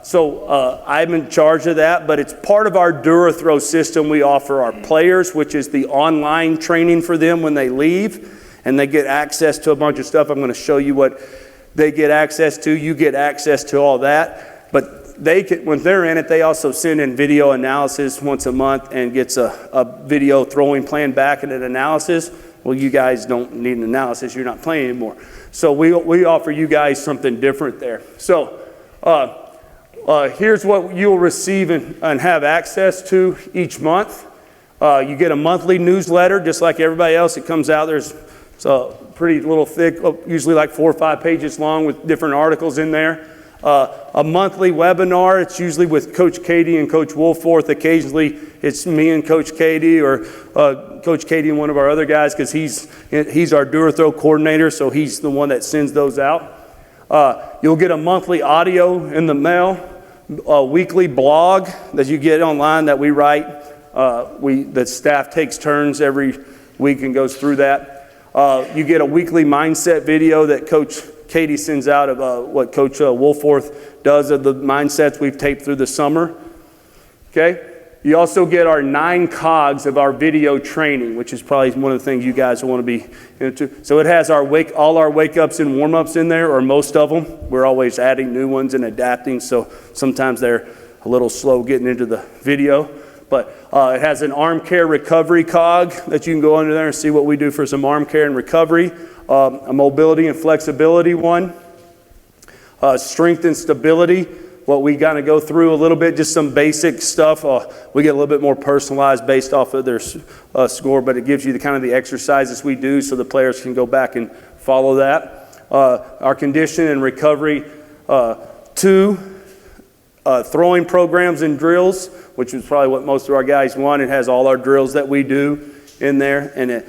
So I'm in charge of that, but it's part of our DuraThrow system we offer our players, which is the online training for them when they leave, and they get access to a bunch of stuff. I'm going to show you what they get access to. You get access to all that, but they can, when they're in it, they also send in video analysis once a month and gets a video throwing plan back and an analysis. Well, you guys don't need an analysis. You're not playing anymore. So we offer you guys something different there. So here's what you'll receive and have access to each month. You get a monthly newsletter, just like everybody else. It comes out. There's a pretty little thick, usually like 4 or 5 pages long with different articles in there. A monthly webinar. It's usually with Coach Katie and Coach Woolforth. Occasionally, it's me and Coach Katie, or Coach Katie and one of our other guys, because he's our DuraThrow coordinator, so he's the one that sends those out. You'll get a monthly audio in the mail, a weekly blog that you get online that we write. The staff takes turns every week and goes through that. You get a weekly mindset video that Coach Katie sends out of what Coach Woolforth does of the mindsets we've taped through the summer. Okay? You also get our 9 cogs of our video training, which is probably one of the things you guys want to be into. So it has all our wake-ups and warm-ups in there, or most of them. We're always adding new ones and adapting, so sometimes they're a little slow getting into the video. But it has an arm care recovery cog that you can go under there and see what we do for some arm care and recovery. A mobility and flexibility one. Strength and stability, what we kind of go through a little bit, just some basic stuff. We get a little bit more personalized based off of their score, but it gives you the exercises we do so the players can go back and follow that. Our condition and recovery, 2 throwing programs and drills, which is probably what most of our guys want. It has all our drills that we do in there, and it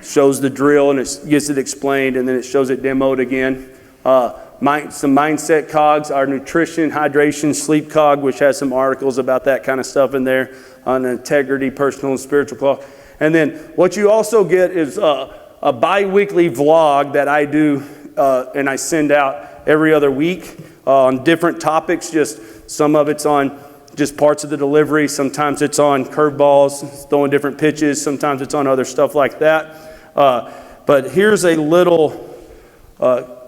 shows the drill, and it gets it explained, and then it shows it demoed again. Some mindset cogs, our nutrition, hydration, sleep cog, which has some articles about that kind of stuff in there, on integrity, personal and spiritual cog. And then what you also get is a bi-weekly vlog that I do, and I send out every other week on different topics. Just some of it's on just parts of the delivery. Sometimes it's on curveballs, throwing different pitches. Sometimes it's on other stuff like that. But here's a little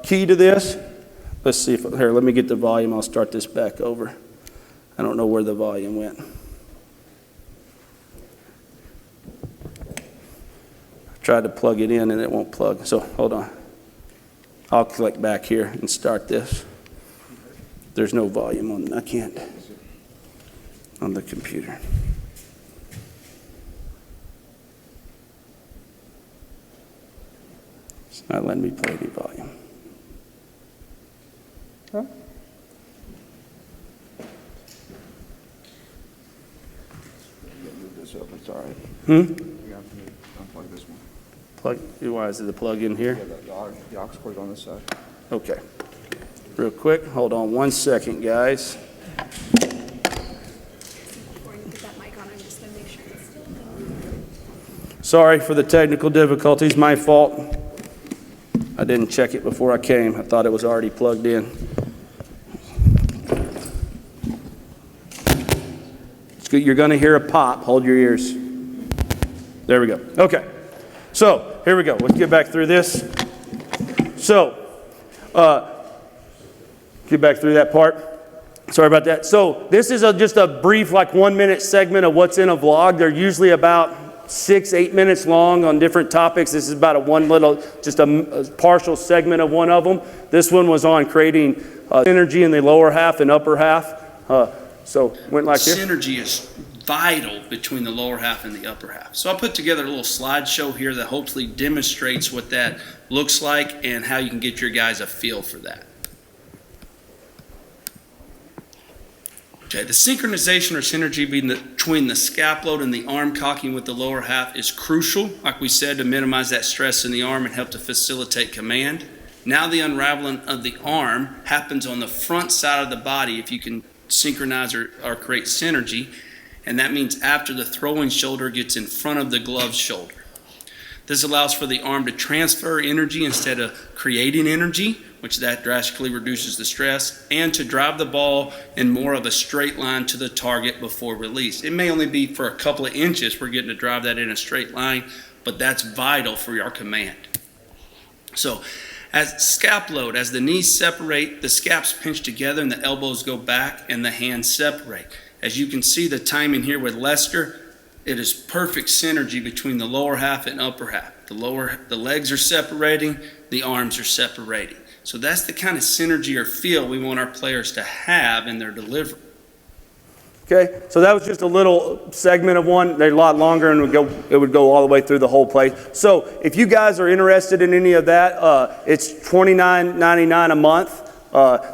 key to this. Let's see here, let me get the volume. I'll start this back over. I don't know where the volume went. I tried to plug it in and it won't plug. So hold on. I'll click back here and start this. There's no volume on, I can't, on the computer. It's not letting me play any volume. Huh? Move this up, it's all right. Hmm? You have to unplug this one. Why is it the plug in here? Yeah, the aux cord on this side. Okay. Real quick, hold on 1 second, guys. Before you put that mic on, I'm just going to make sure it's still going. Sorry for the technical difficulties, my fault. I didn't check it before I came. I thought it was already plugged in. It's good. You're going to hear a pop. Hold your ears. There we go. Okay. So, here we go. Let's get back through this. So, get back through that part. Sorry about that. So, this is just a brief, 1 minute segment of what's in a vlog. They're usually about 6-8 minutes long on different topics. This is about a partial segment of one of them. This one was on creating energy in the lower half and upper half. So went like this. Synergy is vital between the lower half and the upper half. So I put together a little slideshow here that hopefully demonstrates what that looks like and how you can get your guys a feel for that. Okay, the synchronization or synergy between the scap load and the arm cocking with the lower half is crucial, like we said, to minimize that stress in the arm and help to facilitate command. Now the unraveling of the arm happens on the front side of the body if you can synchronize or create synergy, and that means after the throwing shoulder gets in front of the glove shoulder. This allows for the arm to transfer energy instead of creating energy, which that drastically reduces the stress, and to drive the ball in more of a straight line to the target before release. It may only be for a couple of inches we're getting to drive that in a straight line, but that's vital for our command. So as scap load, as the knees separate, the scaps pinch together and the elbows go back and the hands separate. As you can see the timing here with Lester, it is perfect synergy between the lower half and upper half. The legs are separating, the arms are separating. So that's the kind of synergy or feel we want our players to have in their delivery. Okay, so that was just a little segment of one. They're a lot longer, and it would go all the way through the whole place. So if you guys are interested in any of that, it's $29.99 a month.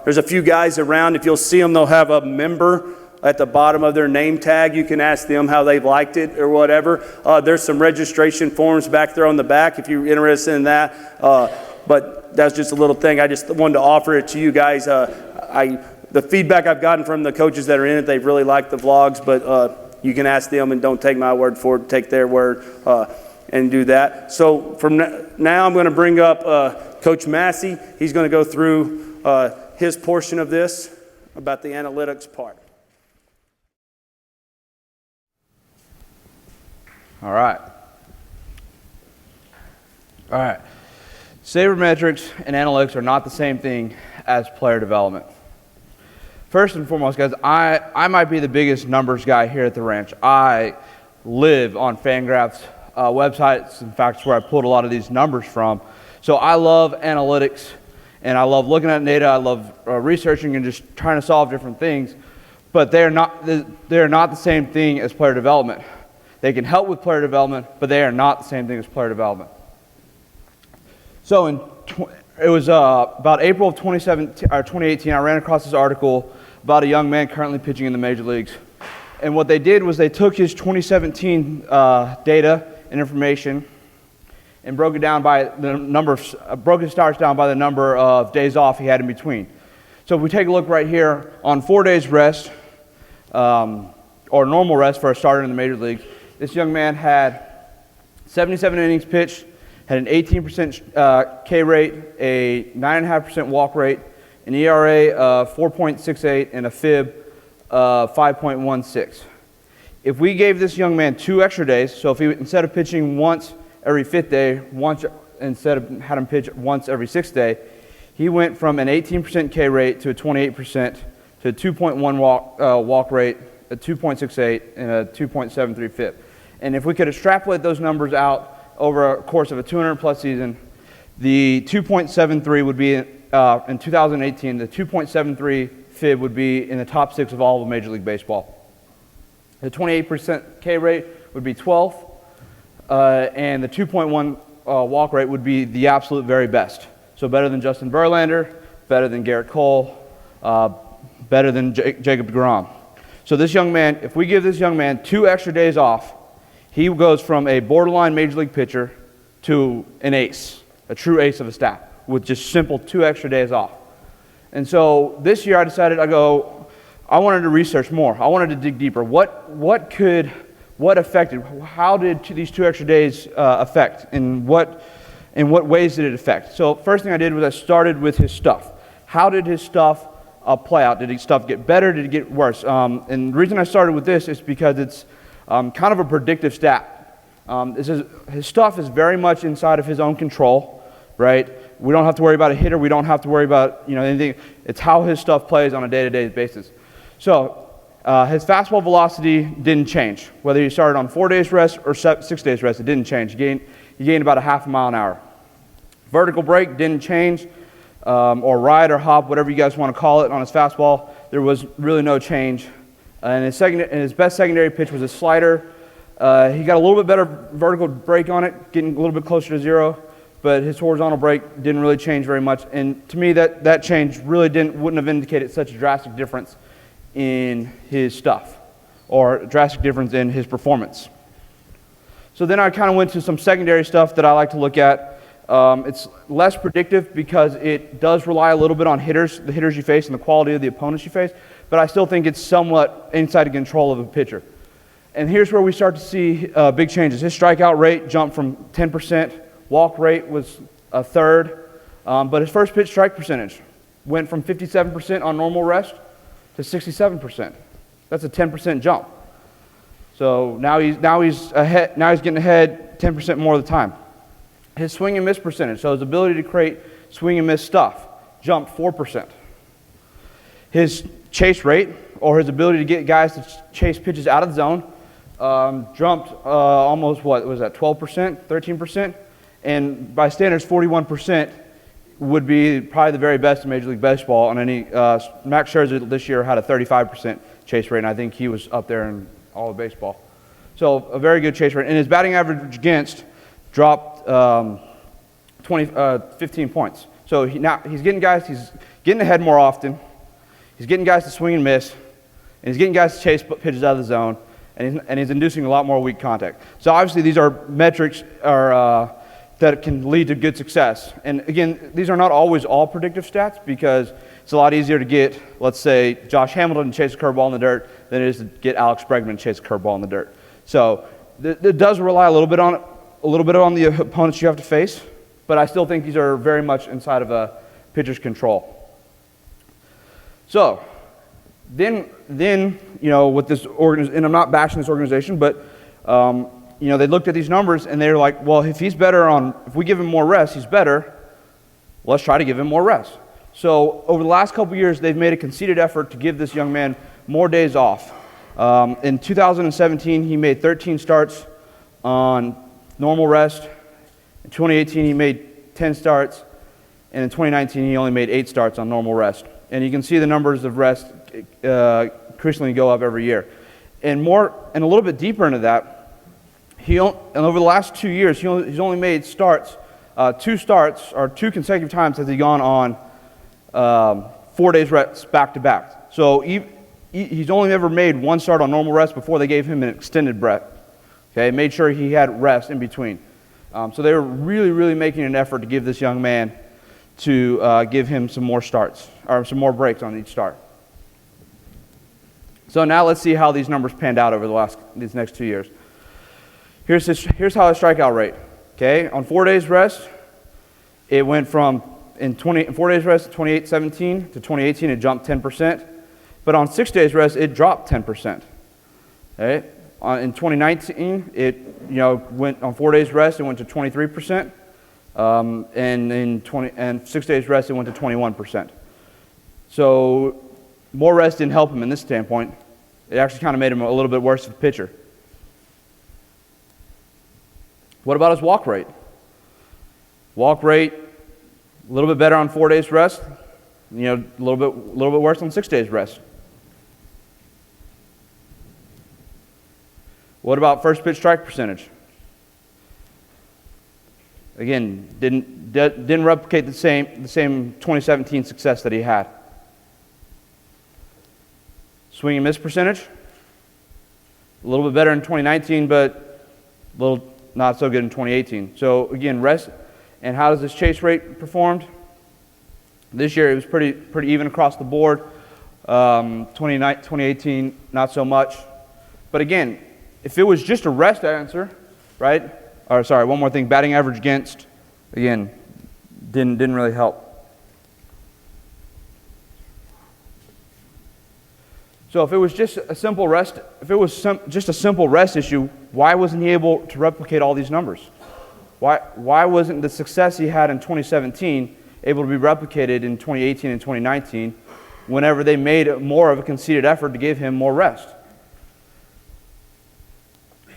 There's a few guys around. If you'll see them, they'll have a member at the bottom of their name tag. You can ask them how they've liked it or whatever. There's some registration forms back there on the back if you're interested in that. But that's just a little thing. I just wanted to offer it to you guys. The feedback I've gotten from the coaches that are in it, they've really liked the vlogs, but you can ask them and don't take my word for it. Take their word and do that. So from now I'm going to bring up Coach Massey. He's going to go through his portion of this about the analytics part. All right. Sabermetrics and analytics are not the same thing as player development. First and foremost, guys, I might be the biggest numbers guy here at the ranch. I live on Fangraphs websites. In fact, it's where I pulled a lot of these numbers from. So I love analytics, and I love looking at data. I love researching and just trying to solve different things. But they're not the same thing as player development. They can help with player development, but they are not the same thing as player development. So it was about April of 2018, I ran across this article about a young man currently pitching in the major leagues. And what they did was they took his 2017 data and information and broke it down by the broke his starts down by the number of days off he had in between. So if we take a look right here, on 4 days rest, or normal rest for a starter in the major leagues, this young man had 77 innings pitched, had an 18% K rate, a 9.5% walk rate, an ERA of 4.68, and a FIB of 5.16. If we gave this young man 2 extra days, so if he, instead of pitching once every 5th day, instead of had him pitch once every 6th day, he went from an 18% K rate to a 28% to a 2.1 walk rate, a 2.68, and a 2.73 FIB. And if we could extrapolate those numbers out over a course of a 200-plus season, the 2.73 would be, in 2018, the 2.73 FIB would be in the top 6 of all of Major League Baseball. The 28% K rate would be 12th, and the 2.1 walk rate would be the absolute very best. So better than Justin Verlander, better than Garrett Cole, better than Jacob deGrom. So this young man, if we give this young man 2 extra days off, he goes from a borderline major league pitcher to an ace, a true ace of a staff, with just simple 2 extra days off. And so this year I decided, I wanted to research more. I wanted to dig deeper. What affected? How did these 2 extra days affect? And what ways did it affect? So first thing I did was I started with his stuff. How did his stuff play out? Did his stuff get better? Did it get worse? And the reason I started with this is because it's kind of a predictive stat. His stuff is very much inside of his own control, right? We don't have to worry about a hitter. We don't have to worry about anything. It's how his stuff plays on a day-to-day basis. So his fastball velocity didn't change. Whether he started on 4 days rest or 6 days rest, it didn't change. He gained about a half a mile an hour. Vertical break didn't change, or ride or hop, whatever you guys want to call it, on his fastball. There was really no change. And his best secondary pitch was a slider. He got a little bit better vertical break on it, getting a little bit closer to 0, but his horizontal break didn't really change very much. And to me, that change really wouldn't have indicated such a drastic difference in his stuff, or a drastic difference in his performance. So then I kind of went to some secondary stuff that I like to look at. It's less predictive because it does rely a little bit on the hitters you face and the quality of the opponents you face, but I still think it's somewhat inside the control of a pitcher. And here's where we start to see big changes. His strikeout rate jumped from 10%, walk rate was a third, but his first pitch strike percentage went from 57% on normal rest to 67%. That's a 10% jump. So now he's ahead. Now he's getting ahead 10% more of the time. His swing and miss percentage, so his ability to create swing and miss stuff, jumped 4%. His chase rate, or his ability to get guys to chase pitches out of the zone, jumped almost, 12%, 13%? And by standards, 41% would be probably the very best in Major League Baseball on any. Max Scherzer this year had a 35% chase rate, and I think he was up there in all of baseball. So a very good chase rate. And his batting average against dropped 15 points. So he's getting ahead more often. He's getting guys to swing and miss, and he's getting guys to chase pitches out of the zone, and he's inducing a lot more weak contact. So obviously these are metrics that can lead to good success. And again, these are not always all predictive stats because it's a lot easier to get, let's say, Josh Hamilton to chase a curveball in the dirt than it is to get Alex Bregman to chase a curveball in the dirt. So it does rely a little bit on the opponents you have to face, but I still think these are very much inside of a pitcher's control. So then with this organization, and I'm not bashing this organization, but they looked at these numbers and they're like, well, if we give him more rest, he's better. Let's try to give him more rest. So over the last couple years, they've made a conceited effort to give this young man more days off. In 2017, he made 13 starts on normal rest. In 2018, he made 10 starts. And in 2019, he only made 8 starts on normal rest. And you can see the numbers of rest increasingly go up every year. And a little bit deeper into that, and over the last 2 years, he's only made starts, 2 consecutive times has he gone on 4 days rest back to back. So he's only ever made 1 start on normal rest before they gave him an extended break. Okay, made sure he had rest in between. So they were really, really making an effort to give this young man to give him some more starts, or some more breaks on each start. So now let's see how these numbers panned out over these next 2 years. Here's how his strikeout rate. Okay, on 4 days rest, it went from 4 days rest 2017 to 2018, it jumped 10%. But on 6 days rest, it dropped 10%. Okay, in 2019, it went on 4 days rest, it went to 23%. And 6 days rest, it went to 21%. So more rest didn't help him in this standpoint. It actually kind of made him a little bit worse of a pitcher. What about his walk rate? Walk rate, a little bit better on 4 days rest. A little bit worse on 6 days rest. What about first pitch strike percentage? Again, didn't replicate the same 2017 success that he had. Swing and miss percentage, a little bit better in 2019, but a little not so good in 2018. So again, rest. And how does this chase rate performed? This year it was pretty even across the board. 2018, not so much. But again, if it was just a rest answer, right? Or sorry, one more thing. Batting average against, again, didn't really help. So if it was just a simple rest, just a simple rest issue, why wasn't he able to replicate all these numbers? Why wasn't the success he had in 2017 able to be replicated in 2018 and 2019 whenever they made more of a conceited effort to give him more rest?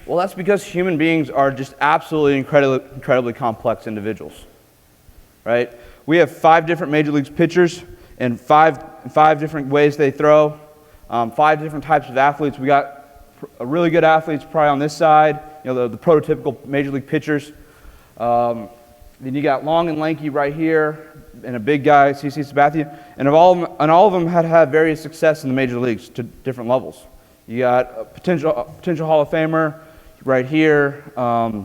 Well, that's because human beings are just absolutely incredibly complex individuals, right? We have 5 different major league pitchers and five different ways they throw, 5 different types of athletes. We got really good athletes probably on this side, the prototypical major league pitchers. Then you got long and lanky right here, and a big guy, CC Sabathia, and all of them had various success in the major leagues to different levels. You got a potential Hall of Famer right here, a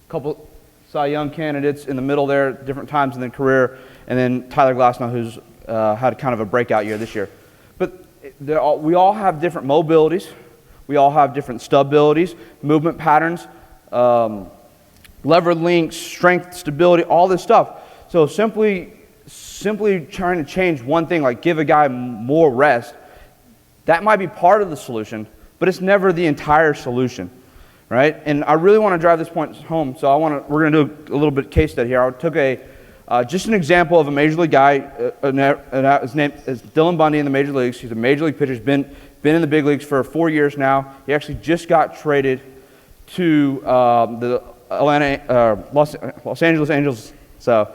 couple Cy Young candidates in the middle there at different times in their career, and then Tyler Glasnow, who's had kind of a breakout year this year. But we all have different mobilities. We all have different stabilities, movement patterns, lever links, strength, stability, all this stuff. So simply trying to change one thing, like give a guy more rest, that might be part of the solution, but it's never the entire solution, right? And I really want to drive this point home, so we're going to do a little bit case study here. I took just an example of a major league guy. His name is Dylan Bundy in the major leagues. He's a major league pitcher. He's been in the big leagues for 4 years now. He actually just got traded to the Los Angeles Angels. So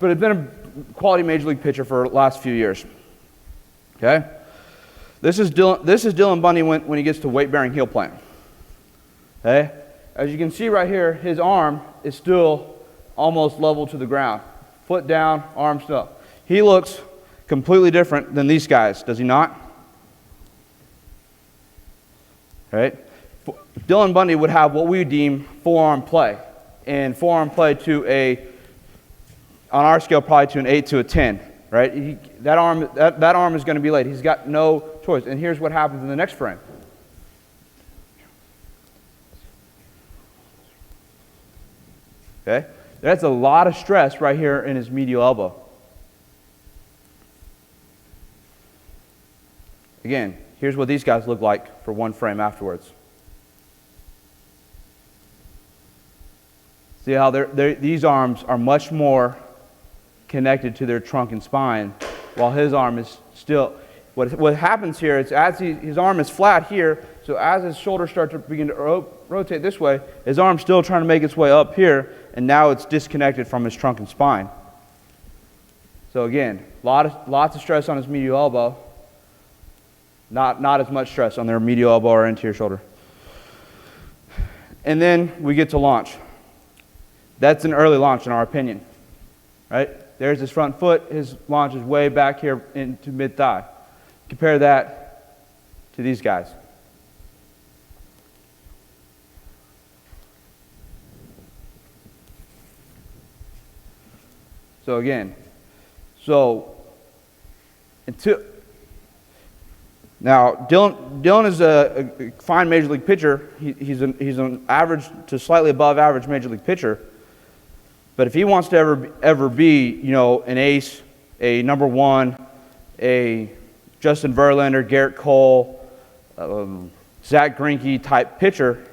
but has been a quality major league pitcher for the last few years. Okay? This is Dylan Bundy when he gets to weight-bearing heel plant. Okay? As you can see right here, his arm is still almost level to the ground. Foot down, arm still. He looks completely different than these guys, does he not? Right? Dylan Bundy would have what we deem forearm play. And forearm play on our scale, probably to an 8 to a 10. Right? That arm is going to be late. He's got no choice. And here's what happens in the next frame. Okay? That's a lot of stress right here in his medial elbow. Again, here's what these guys look like for one frame afterwards. See how these arms are much more connected to their trunk and spine, while his arm is still. What happens here is as his arm is flat here, so as his shoulders start to begin to rotate this way, his arm's still trying to make its way up here, and now it's disconnected from his trunk and spine. So again, lots of stress on his medial elbow, not as much stress on their medial elbow or anterior shoulder. And then we get to launch. That's an early launch in our opinion, right? There's his front foot. His launch is way back here into mid-thigh. Compare that to these guys. So again, now Dylan is a fine major league pitcher. He's an average to slightly above average major league pitcher. But if he wants to ever be, an ace, a number one, a Justin Verlander, Garrett Cole, Zach Greinke type pitcher,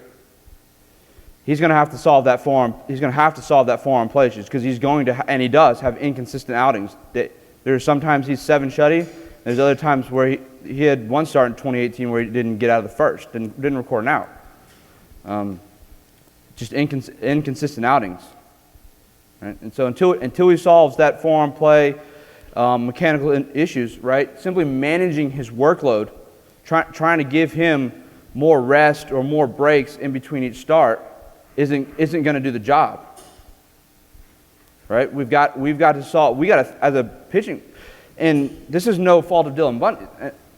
he's going to have to solve that forearm. He's going to have to solve that forearm play issues because he's going to, and he does have inconsistent outings. There's sometimes he's 7 shutty. There's other times where he had one start in 2018 where he didn't get out of the first, didn't record an out. Just inconsistent outings. Right? And so until he solves that forearm play, mechanical issues, right? Simply managing his workload, trying to give him more rest or more breaks in between each start isn't going to do the job. Right? We've got to solve. We got to, as a pitching, and this is no fault of Dylan Bundy.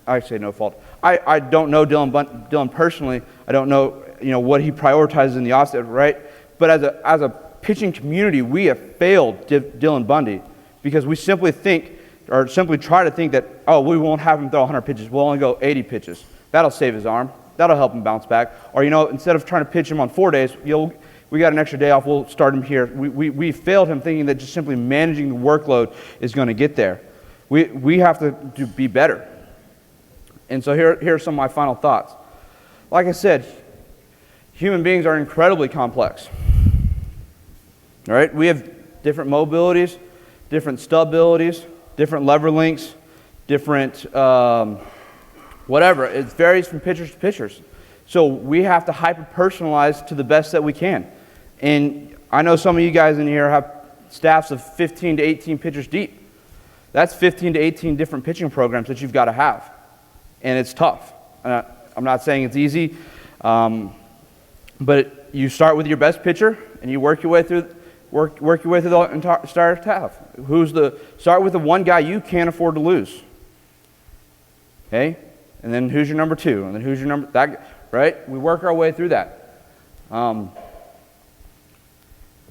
I say no fault. I don't know Dylan personally. I don't know what he prioritizes in the offset, right? But as a pitching community, we have failed Dylan Bundy because we simply try to think that, we won't have him throw 100 pitches. We'll only go 80 pitches. That'll save his arm. That'll help him bounce back. Or, instead of trying to pitch him on 4 days, we got an extra day off, we'll start him here. We failed him thinking that just simply managing the workload is going to get there. We have to be better. And so here are some of my final thoughts. Like I said, human beings are incredibly complex. All right? We have different mobilities, different stabilities, different lever lengths, different whatever. It varies from pitchers to pitchers. So we have to hyper-personalize to the best that we can. And I know some of you guys in here have staffs of 15 to 18 pitchers deep. That's 15 to 18 different pitching programs that you've got to have. And it's tough. I'm not saying it's easy, but you start with your best pitcher and you work your way through the entire staff. Start with the one guy you can't afford to lose. Okay? And then who's your number 2? And then who's your number that, right? We work our way through that.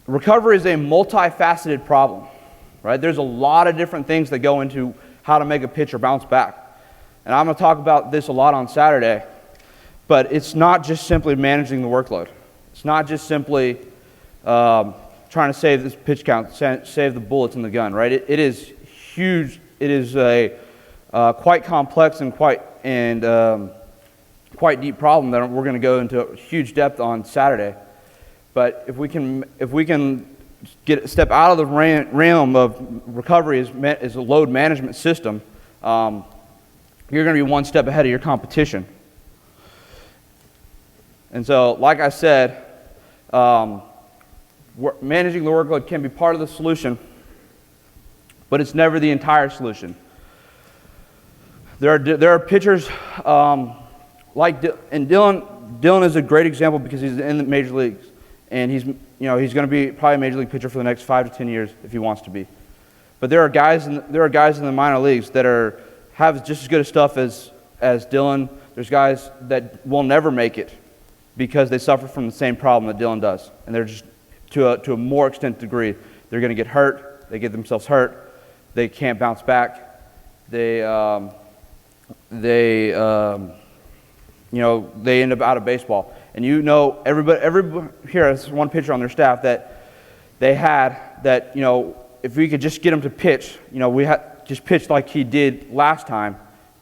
Recovery is a multifaceted problem, right? There's a lot of different things that go into how to make a pitcher bounce back. And I'm going to talk about this a lot on Saturday, but it's not just simply managing the workload. It's not just simply trying to save this pitch count, save the bullets in the gun, right? It is huge. It is a quite complex and quite deep problem that we're going to go into huge depth on Saturday. But if we can step out of the realm of recovery as a load management system, you're going to be one step ahead of your competition. And so, like I said, managing the workload can be part of the solution, but it's never the entire solution. There are pitchers and Dylan is a great example because he's in the major leagues, and he's going to be probably a major league pitcher for the next 5 to 10 years if he wants to be. But there are guys in the minor leagues that have just as good of stuff as Dylan. There's guys that will never make it because they suffer from the same problem that Dylan does, and they're just to a more extent degree. They're going to get hurt. They get themselves hurt. They can't bounce back. They end up out of baseball. And everybody here has one pitcher on their staff that they had that, if we could just get him to pitch, just pitch like he did last time,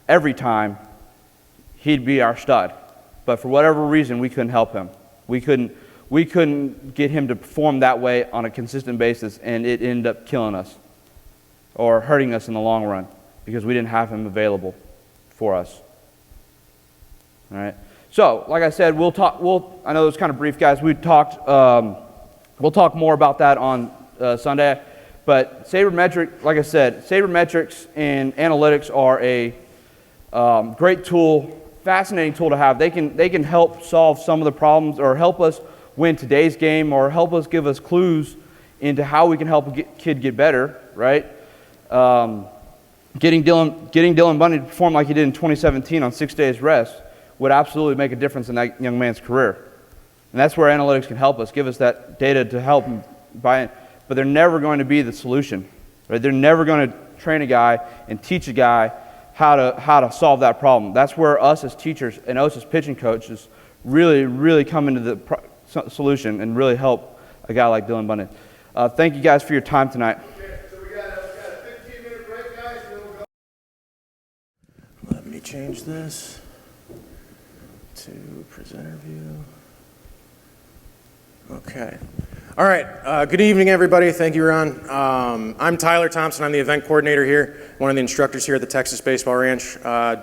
every time, he'd be our stud. But for whatever reason, we couldn't help him. We couldn't get him to perform that way on a consistent basis, and it ended up killing us or hurting us in the long run because we didn't have him available for us. All right. So, like I said, we'll talk. I know it was kind of brief, guys. We'll talk more about that on Sunday. But like I said, sabermetrics and analytics are a great tool, fascinating tool to have. They can help solve some of the problems or help us win today's game or help us give us clues into how we can help a kid get better. Right. Getting Dylan Bundy to perform like he did in 2017 on 6 days rest would absolutely make a difference in that young man's career. And that's where analytics can help us, give us that data to help him buy in. But they're never going to be the solution. Right? They're never going to train a guy and teach a guy how to solve that problem. That's where us as teachers and us as pitching coaches really, really come into the solution and really help a guy like Dylan Bundy. Thank you guys for your time tonight. Okay, so we got a 15-minute break, guys, and then we'll go. Let me change this to presenter view. Okay. All right. Good evening, everybody. Thank you, Ron. I'm Tyler Thompson. I'm the event coordinator here, one of the instructors here at the Texas Baseball Ranch.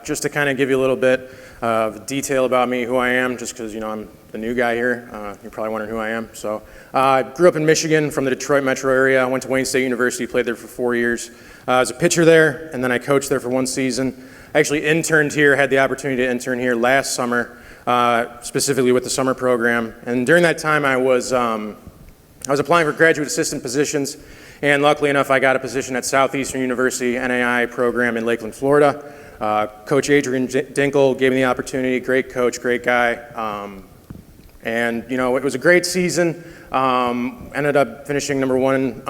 Just to kind of give you a little bit of detail about me, who I am, just because, I'm the new guy here. You're probably wondering who I am. So I grew up in Michigan from the Detroit metro area. I went to Wayne State University, played there for 4 years. I was a pitcher there, and then I coached there for 1 season. I actually interned here, had the opportunity to intern here last summer, specifically with the summer program. And during that time, I was applying for graduate assistant positions, and luckily enough, I got a position at Southeastern University NAI program in Lakeland, Florida. Coach Adrian Dinkle gave me the opportunity. Great coach, great guy. And it was a great season. Ended up finishing number 1 in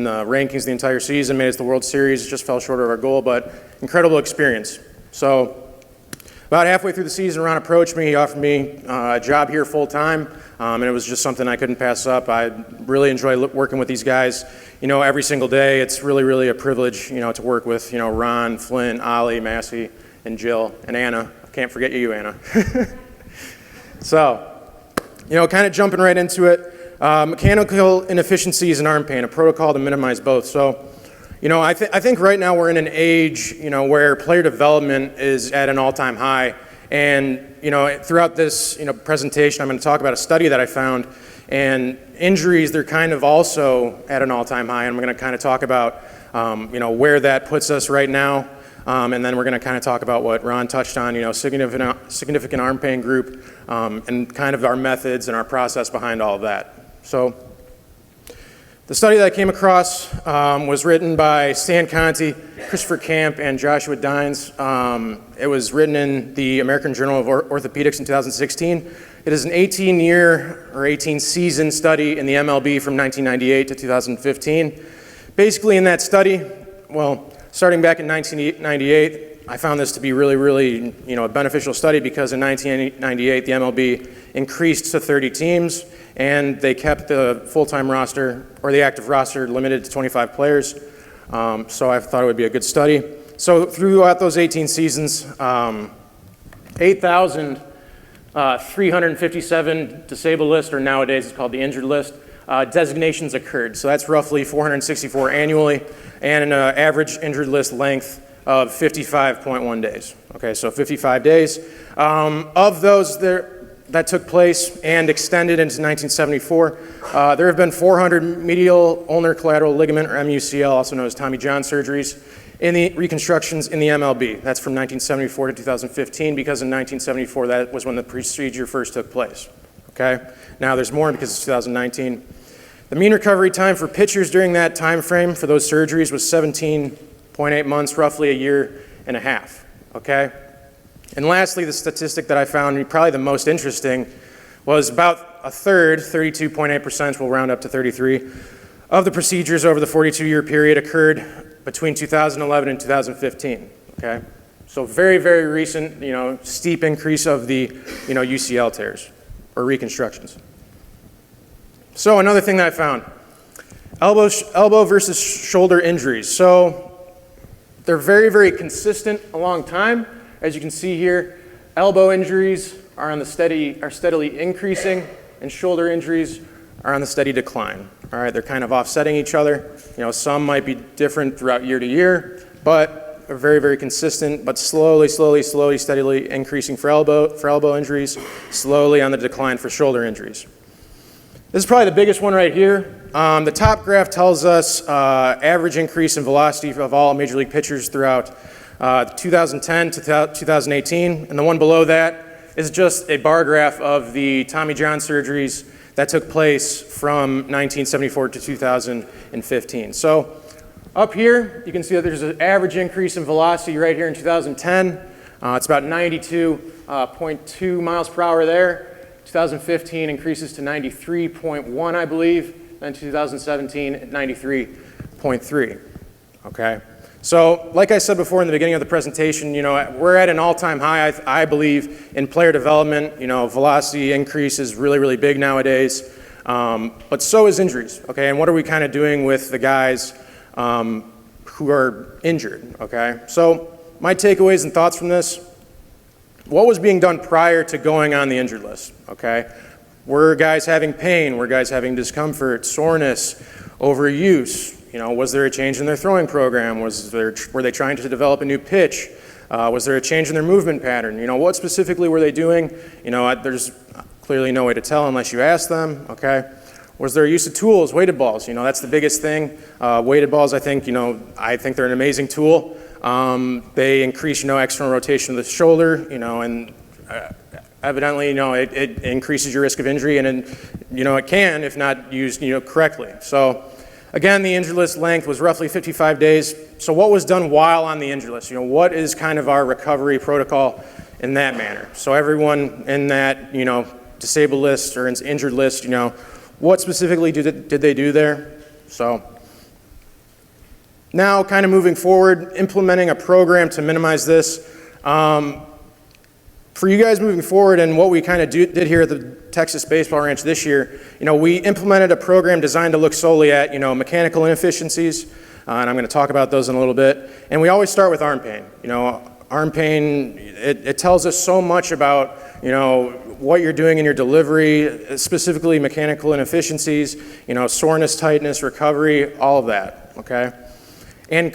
the rankings the entire season. Made it to the World Series. Just fell short of our goal, but incredible experience. So about halfway through the season, Ron approached me. He offered me a job here full time, and it was just something I couldn't pass up. I really enjoy working with these guys, every single day. It's really, really a privilege, to work with, Ron, Flint, Ollie, Massey, and Jill, and Anna. I can't forget you, Anna. So, kind of jumping right into it. Mechanical inefficiencies and arm pain, a protocol to minimize both. So, I think right now we're in an age, where player development is at an all-time high. And, throughout this, presentation, I'm going to talk about a study that I found. And injuries, they're kind of also at an all-time high. And I'm going to kind of talk about, where that puts us right now. And then we're going to kind of talk about what Ron touched on, significant arm pain group, and kind of our methods and our process behind all of that. So the study that I came across was written by Stan Conti, Christopher Camp, and Joshua Dines. It was written in the American Journal of Orthopedics in 2016. It is an 18-year or 18-season study in the MLB from 1998 to 2015. Basically, in that study, starting back in 1998, I found this to be really, really, a beneficial study because in 1998, the MLB increased to 30 teams, and they kept the full-time roster, or the active roster, limited to 25 players. So I thought it would be a good study. So throughout those 18 seasons, 8,357 disabled list, or nowadays it's called the injured list, designations occurred. So that's roughly 464 annually, and an average injured list length of 55.1 days. Okay, so 55 days. Of those, that took place and extended into 1974. There have been 400 medial ulnar collateral ligament, or MUCL, also known as Tommy John surgeries, in the reconstructions in the MLB. That's from 1974 to 2015, because in 1974, that was when the procedure first took place. Okay? Now there's more because it's 2019. The mean recovery time for pitchers during that time frame for those surgeries was 17.8 months, roughly a year and a half. Okay? And lastly, the statistic that I found probably the most interesting was about a third, 32.8%, we'll round up to 33, of the procedures over the 42-year period occurred between 2011 and 2015. Okay? So very, very recent, steep increase of the, UCL tears or reconstructions. So another thing that I found, elbow versus shoulder injuries. So they're very, very consistent a long time. As you can see here, elbow injuries are steadily increasing, and shoulder injuries are on the steady decline. All right, they're kind of offsetting each other. Some might be different throughout year to year, but are very, very consistent, but slowly, steadily increasing for elbow injuries, slowly on the decline for shoulder injuries. This is probably the biggest one right here. The top graph tells us average increase in velocity of all Major League pitchers throughout 2010 to 2018, and the one below that is just a bar graph of the Tommy John surgeries that took place from 1974 to 2015. So up here, you can see that there's an average increase in velocity right here in 2010. It's about 92.2 miles per hour there. 2015 increases to 93.1, I believe. Then 2017 at 93.3. Okay. So, like I said before in the beginning of the presentation, we're at an all-time high, I believe, in player development. Velocity increase is really, really big nowadays, but so is injuries, okay? And what are we kind of doing with the guys who are injured, okay? So, my takeaways and thoughts from this, what was being done prior to going on the injured list, okay? Were guys having pain? Were guys having discomfort, soreness, overuse? Was there a change in their throwing program? Were they trying to develop a new pitch? Was there a change in their movement pattern? What specifically were they doing? There's clearly no way to tell unless you ask them, okay? Was there a use of tools, weighted balls? That's the biggest thing. Weighted balls, I think they're an amazing tool. They increase, external rotation of the shoulder, and evidently, it increases your risk of injury, and it can if not used, correctly. So, again, the injured list length was roughly 55 days. So what was done while on the injured list? What is kind of our recovery protocol in that manner? So everyone in that, disabled list or injured list, what specifically did they do there? So now kind of moving forward, implementing a program to minimize this. For you guys moving forward and what we kind of did here at the Texas Baseball Ranch this year, we implemented a program designed to look solely at, mechanical inefficiencies, and I'm going to talk about those in a little bit. And we always start with arm pain. Arm pain, it tells us so much about, what you're doing in your delivery, specifically mechanical inefficiencies, soreness, tightness, recovery, all of that, okay? And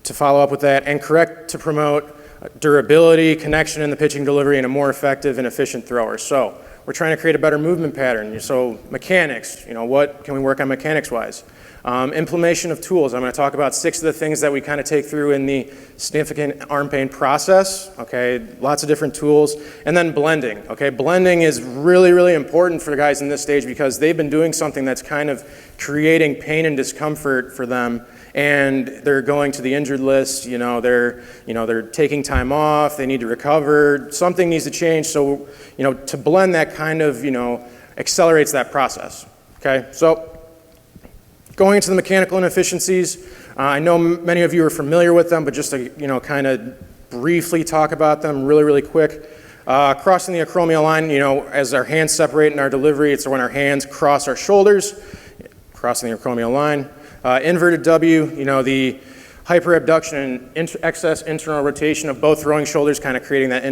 to follow up with that, and correct to promote durability, connection in the pitching delivery, and a more effective and efficient thrower. So we're trying to create a better movement pattern. So mechanics, what can we work on mechanics-wise? Implementation of tools. I'm going to talk about 6 of the things that we kind of take through in the significant arm pain process. Okay, lots of different tools. And then blending. Okay, blending is really, really important for the guys in this stage because they've been doing something that's kind of creating pain and discomfort for them. And they're going to the injured list, they're taking time off, they need to recover, something needs to change. So, to blend that kind of, accelerates that process, okay? So, going into the mechanical inefficiencies, I know many of you are familiar with them, but just to, kind of briefly talk about them really, really quick. Crossing the acromial line, as our hands separate in our delivery, it's when our hands cross our shoulders, crossing the acromial line. Inverted W, the hyperabduction and excess internal rotation of both throwing shoulders, kind of creating that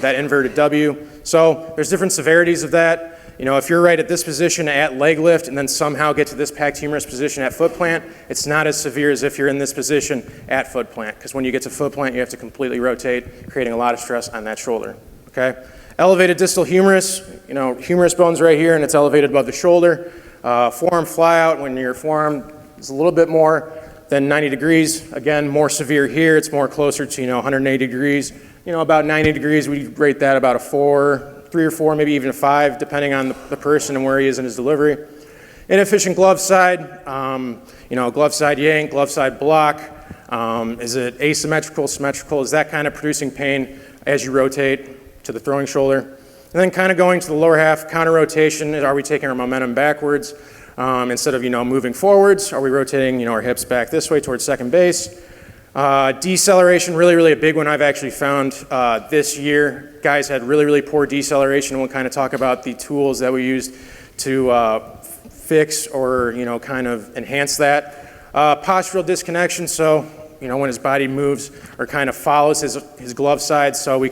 that inverted W. So there's different severities of that. If you're right at this position at leg lift and then somehow get to this pactimerous position at foot plant, it's not as severe as if you're in this position at foot plant, because when you get to foot plant, you have to completely rotate, creating a lot of stress on that shoulder. Okay? Elevated distal humerus, humerus bone's right here and it's elevated above the shoulder. Forearm flyout, when your forearm is a little bit more than 90 degrees. Again, more severe here, it's more closer to 180 degrees. About 90 degrees, we rate that about a 4, 3 or 4, maybe even a 5, depending on the person and where he is in his delivery. Inefficient glove side, glove side yank, glove side block. Is it asymmetrical, symmetrical? Is that kind of producing pain as you rotate to the throwing shoulder? And then kind of going to the lower half, counter rotation. Are we taking our momentum backwards instead of moving forwards? Are we rotating our hips back this way towards second base? Deceleration, really a big one I've actually found this year. Guys had really poor deceleration. We'll kind of talk about the tools that we used to fix or kind of enhance that. Postural disconnection, so when his body moves or kind of follows his glove side. So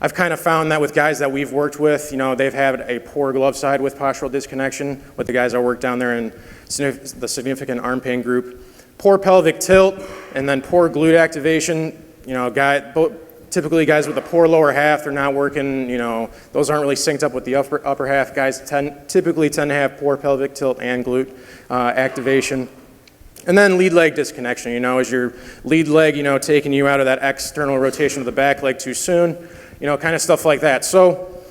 I've kind of found that with guys that we've worked with, they've had a poor glove side with postural disconnection. With the guys I work down there in the significant arm pain group, poor pelvic tilt, and then poor glute activation. Typically guys with a poor lower half, they're not working, those aren't really synced up with the upper half. Guys typically tend to have poor pelvic tilt and glute activation. And then lead leg disconnection, is your lead leg, taking you out of that external rotation of the back leg too soon, kind of stuff like that. So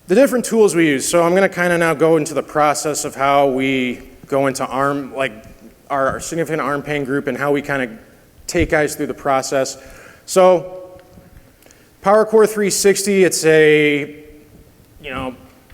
the different tools we use. So I'm going to kind of now go into the process of how we go into our significant arm pain group and how we kind of take guys through the process. So Power Core 360, it's a,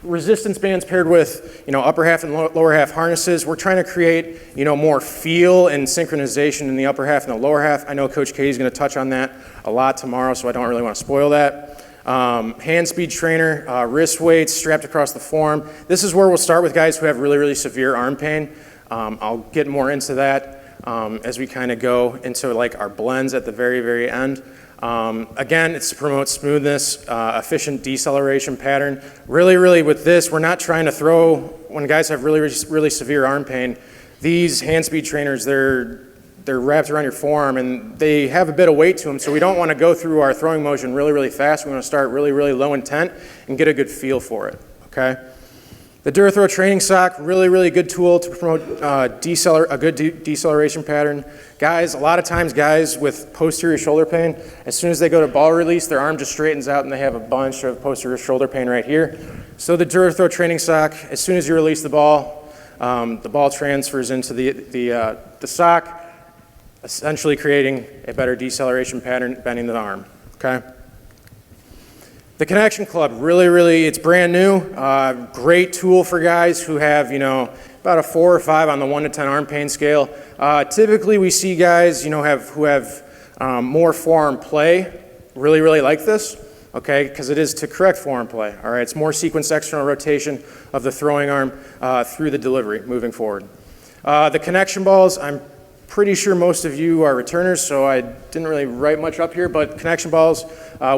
resistance bands paired with, upper half and lower half harnesses. We're trying to create, more feel and synchronization in the upper half and the lower half. I know Coach K is going to touch on that a lot tomorrow, so I don't really want to spoil that. Hand speed trainer, wrist weights strapped across the forearm. This is where we'll start with guys who have really severe arm pain. I'll get more into that as we kind of go into our blends at the very end. Again, it's to promote smoothness, efficient deceleration pattern. Really with this, we're not trying to throw, when guys have really severe arm pain, these hand speed trainers, they're wrapped around your forearm and they have a bit of weight to them, so we don't want to go through our throwing motion really fast. We want to start really low intent and get a good feel for it, okay? The DuraThrow training sock, really good tool to promote a good deceleration pattern. Guys, a lot of times guys with posterior shoulder pain, as soon as they go to ball release, their arm just straightens out and they have a bunch of posterior shoulder pain right here. So the DuraThrow training sock, as soon as you release the ball transfers into the sock, essentially creating a better deceleration pattern, bending the arm, okay? The Connection Club, really, it's brand new. Great tool for guys who have, about a 4 or 5 on the 1 to 10 arm pain scale. Typically, we see guys, who have more forearm play, really like this, okay, because it is to correct forearm play. All right, it's more sequence external rotation of the throwing arm through the delivery moving forward. The connection balls, I'm pretty sure most of you are returners, so I didn't really write much up here, but connection balls,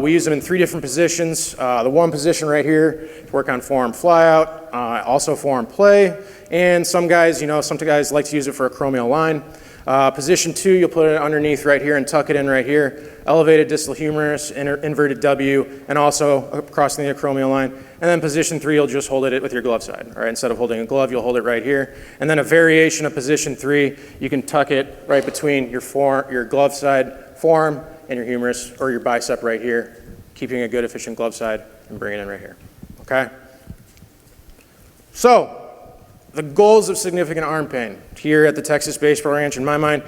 we use them in 3 different positions. The one position right here to work on forearm flyout, also forearm play, and some guys like to use it for acromial line. Position 2, you'll put it underneath right here and tuck it in right here. Elevated distal humerus, inverted W, and also crossing the acromial line. And then position 3, you'll just hold it with your glove side. All right, instead of holding a glove, you'll hold it right here. And then a variation of position 3, you can tuck it right between your glove side, forearm, and your humerus, or your bicep right here, keeping a good efficient glove side and bring it in right here, okay? So, the goals of significant arm pain here at the Texas Baseball Ranch, in my mind,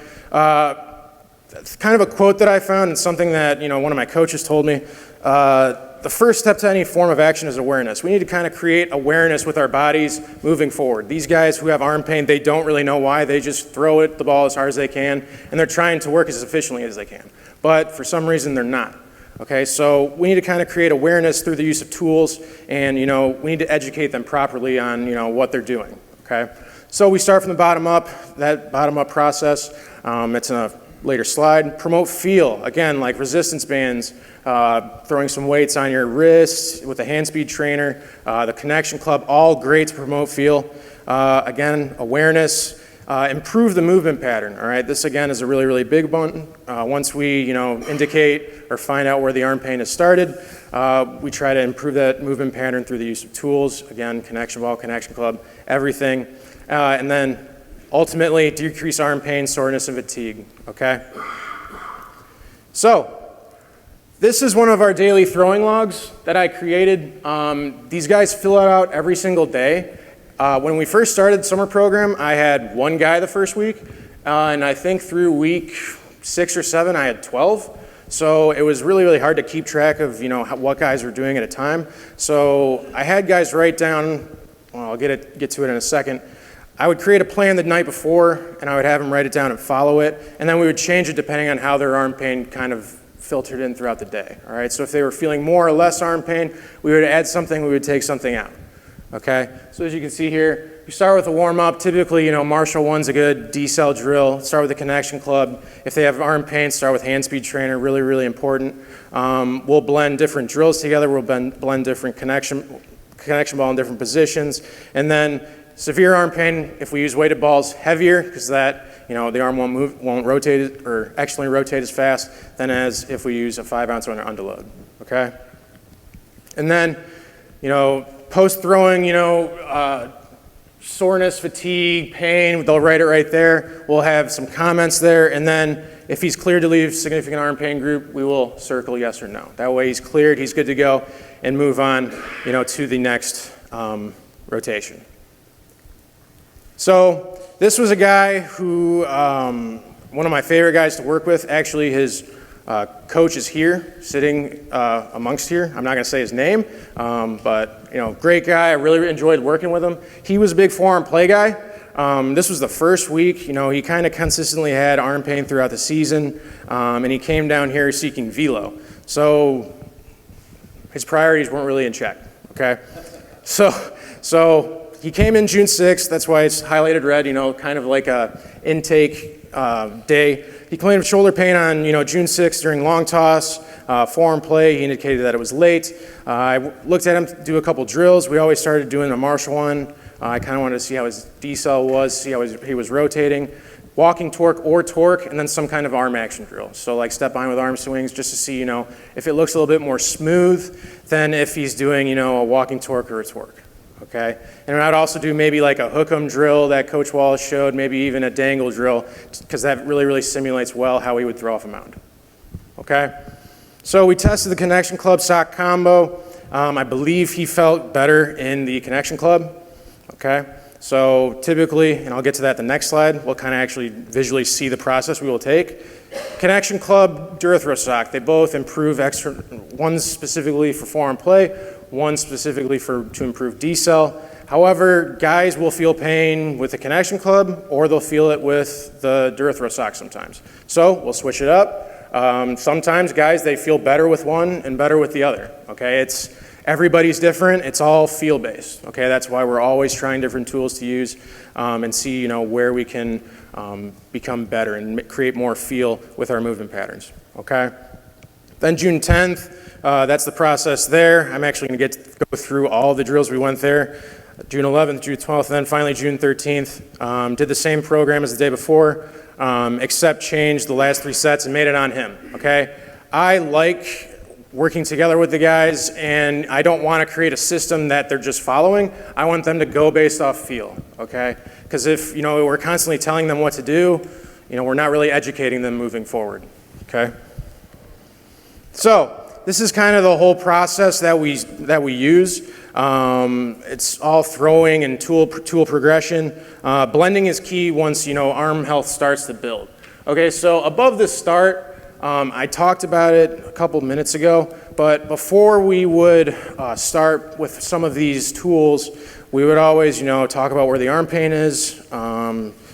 it's kind of a quote that I found and something that one of my coaches told me. The first step to any form of action is awareness. We need to kind of create awareness with our bodies moving forward. These guys who have arm pain, they don't really know why. They just throw the ball as hard as they can, and they're trying to work as efficiently as they can. But for some reason, they're not. Okay, so we need to kind of create awareness through the use of tools, and we need to educate them properly on what they're doing. Okay, so we start from the bottom up. That bottom up process, it's in a later slide. Promote feel, again, like resistance bands, throwing some weights on your wrists with a hand speed trainer, the Connection Club, all great to promote feel. Again, awareness, Improve the movement pattern, all right? This again is a really, really big one. Once we, indicate or find out where the arm pain has started, we try to improve that movement pattern through the use of tools, again, connection ball, connection club, everything. And then ultimately decrease arm pain, soreness, and fatigue, okay? So, this is one of our daily throwing logs that I created. These guys fill it out every single day. When we first started the summer program, I had one guy the first week, and I think through week 6 or 7, I had 12. So it was really, really hard to keep track of, what guys were doing at a time. So I had guys write down, well, I'll get to it in a second. I would create a plan the night before, and I would have them write it down and follow it, and then we would change it depending on how their arm pain kind of filtered in throughout the day, all right? So if they were feeling more or less arm pain, we would add something, we would take something out, okay? So as you can see here, you start with a warm-up. Typically, Marshall 1's a good D-cell drill. Start with the connection club. If they have arm pain, start with hand speed trainer, really, really important. We'll blend different drills together. We'll blend different connection ball in different positions. And then severe arm pain, if we use weighted balls, heavier, because that, the arm won't rotate or actually rotate as fast than as if we use a 5-ounce under load, okay? And then, post-throwing, soreness, fatigue, pain, they'll write it right there. We'll have some comments there, and then if he's cleared to leave significant arm pain group, we will circle yes or no. That way he's cleared, he's good to go, and move on, to the next rotation. So this was a guy who, one of my favorite guys to work with. Actually, his coach is here, sitting amongst here. I'm not going to say his name, but great guy. I really enjoyed working with him. He was a big forearm play guy. This was the first week. He kind of consistently had arm pain throughout the season, and he came down here seeking velo. So his priorities weren't really in check. Okay, so he came in June 6th. That's why it's highlighted red. Kind of like a intake day. He claimed shoulder pain on, June 6th during long toss, forearm play. He indicated that it was late. I looked at him do a couple drills. We always started doing a Marshall one. I kind of wanted to see how his D-cell was, see how he was rotating. Walking torque or torque, and then some kind of arm action drill. So like step behind with arm swings just to see, if it looks a little bit more smooth than if he's doing, a walking torque or a torque. Okay, and I'd also do maybe like a hook 'em drill that Coach Wallace showed, maybe even a dangle drill, because that really, really simulates well how he would throw off a mound. Okay, so we tested the connection club sock combo. I believe he felt better in the connection club. Okay, so typically, and I'll get to that the next slide, we'll kind of actually visually see the process we will take. Connection club, Durothro sock, they both improve extra, one specifically for forearm play, one specifically to improve D-cell. However, guys will feel pain with the connection club, or they'll feel it with the Durothro sock sometimes. So we'll switch it up. Sometimes guys, they feel better with one and better with the other. Okay, everybody's different. It's all feel-based. Okay, that's why we're always trying different tools to use and see, where we can become better and create more feel with our movement patterns. Okay. Then June 10th, that's the process there. I'm actually going to go through all the drills we went there. June 11th, June 12th, and then finally June 13th. Did the same program as the day before, except changed the last 3 sets and made it on him. Okay. I like working together with the guys, and I don't want to create a system that they're just following. I want them to go based off feel, okay? Because if, we're constantly telling them what to do, we're not really educating them moving forward, okay? So, this is kind of the whole process that we use. It's all throwing and tool progression. Blending is key once, arm health starts to build. Okay, so above the start, I talked about it a couple minutes ago, but before we would start with some of these tools, we would always, talk about where the arm pain is,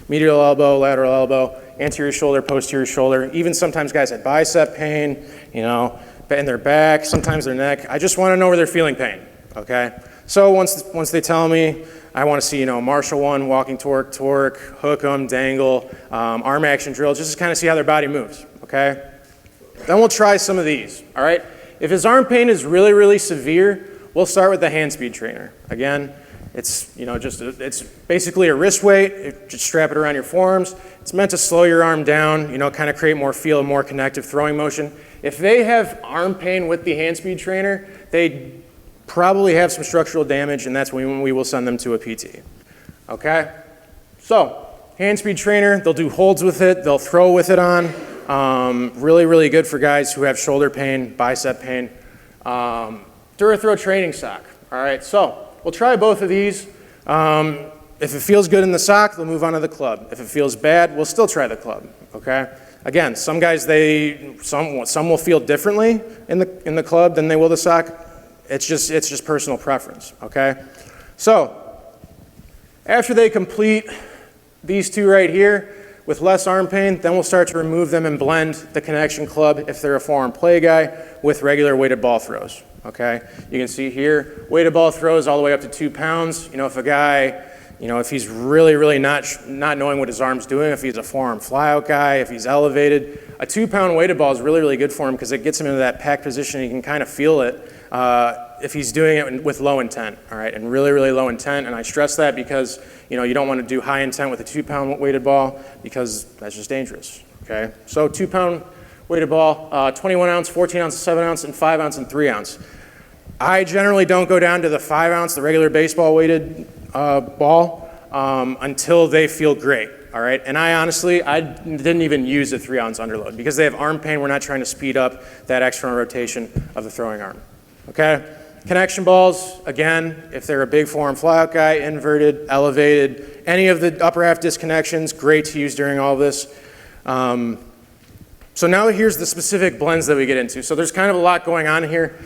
medial elbow, lateral elbow, anterior shoulder, posterior shoulder. Even sometimes guys had bicep pain, in their back, sometimes their neck. I just want to know where they're feeling pain, okay? So once they tell me, I want to see, Marshall 1, walking torque, hook 'em, dangle, arm action drill, just to kind of see how their body moves, okay? Then we'll try some of these, all right? If his arm pain is really, really severe, we'll start with the hand speed trainer. Again, It's, it's basically a wrist weight. Just strap it around your forearms. It's meant to slow your arm down, kind of create more feel, more connective throwing motion. If they have arm pain with the hand speed trainer, they probably have some structural damage, and that's when we will send them to a PT. Okay? So, hand speed trainer, they'll do holds with it, they'll throw with it on. Really, really good for guys who have shoulder pain, bicep pain. DuraThrow training sock. All right, so we'll try both of these. If it feels good in the sock, they'll move on to the club. If it feels bad, we'll still try the club. Okay? Again, some guys, some will feel differently in the club than they will the sock. It's just personal preference. Okay? So after they complete these two right here with less arm pain, then we'll start to remove them and blend the connection club, if they're a forearm play guy, with regular weighted ball throws. Okay? You can see here, weighted ball throws all the way up to 2 pounds. If a guy, if he's really, really not knowing what his arm's doing, if he's a forearm flyout guy, if he's elevated, a 2-pound weighted ball is really, really good for him because it gets him into that pack position. He can kind of feel it if he's doing it with low intent, all right, and really, really low intent. And I stress that because, you don't want to do high intent with a 2-pound weighted ball because that's just dangerous, okay? So 2-pound weighted ball, 21 ounce, 14 ounce, 7 ounce, and 5 ounce, and 3 ounce. I generally don't go down to the 5 ounce, the regular baseball weighted ball, until they feel great, all right? And I didn't even use the 3 ounce underload because they have arm pain. We're not trying to speed up that external rotation of the throwing arm, okay? Connection balls, again, if they're a big forearm flyout guy, inverted, elevated, any of the upper half disconnections, great to use during all this. So now here's the specific blends that we get into. So there's kind of a lot going on here.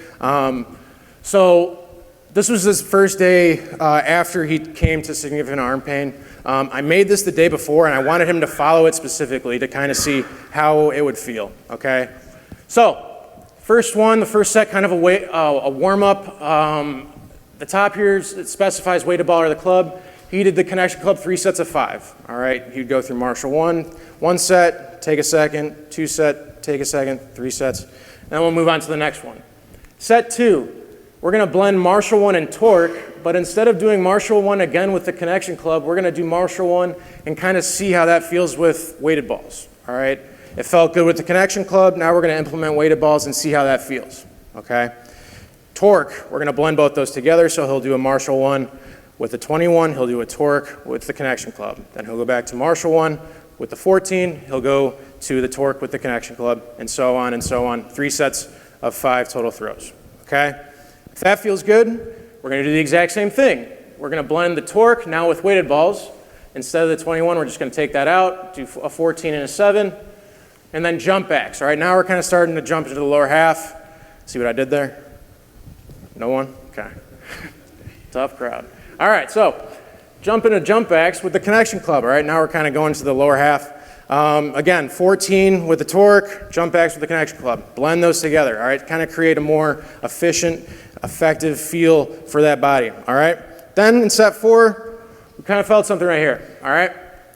So this was his first day after he came to significant arm pain. I made this the day before, and I wanted him to follow it specifically to kind of see how it would feel, okay? So the first set, kind of a warm-up. The top here specifies weighted ball or the club. He did the connection club 3 sets of 5, all right? He'd go through Marshall 1 set, take a second, 2 set, take a second, 3 sets. Then we'll move on to the next one. Set 2. We're going to blend Marshall 1 and torque, but instead of doing Marshall 1 again with the connection club, we're going to do Marshall 1 and kind of see how that feels with weighted balls, all right? It felt good with the connection club. Now we're going to implement weighted balls and see how that feels, okay? Torque, we're going to blend both those together, so he'll do a Marshall 1 with the 21, he'll do a torque with the connection club. Then he'll go back to Marshall 1 with the 14, he'll go to the torque with the connection club, and so on and so on. 3 sets of 5 total throws, okay? If that feels good, we're going to do the exact same thing. We're going to blend the torque now with weighted balls. Instead of the 21, we're just going to take that out, do a 14 and a 7, and then jump backs. All right, now we're kind of starting to jump into the lower half. See what I did there? No one? Okay. Tough crowd. All right, so jump into jump backs with the connection club. All right, now we're kind of going to the lower half. Again, 14 with the torque, jump backs with the connection club. Blend those together, all right? Kind of create a more efficient, effective feel for that body, all right? Then in set 4, we kind of felt something right here, all right?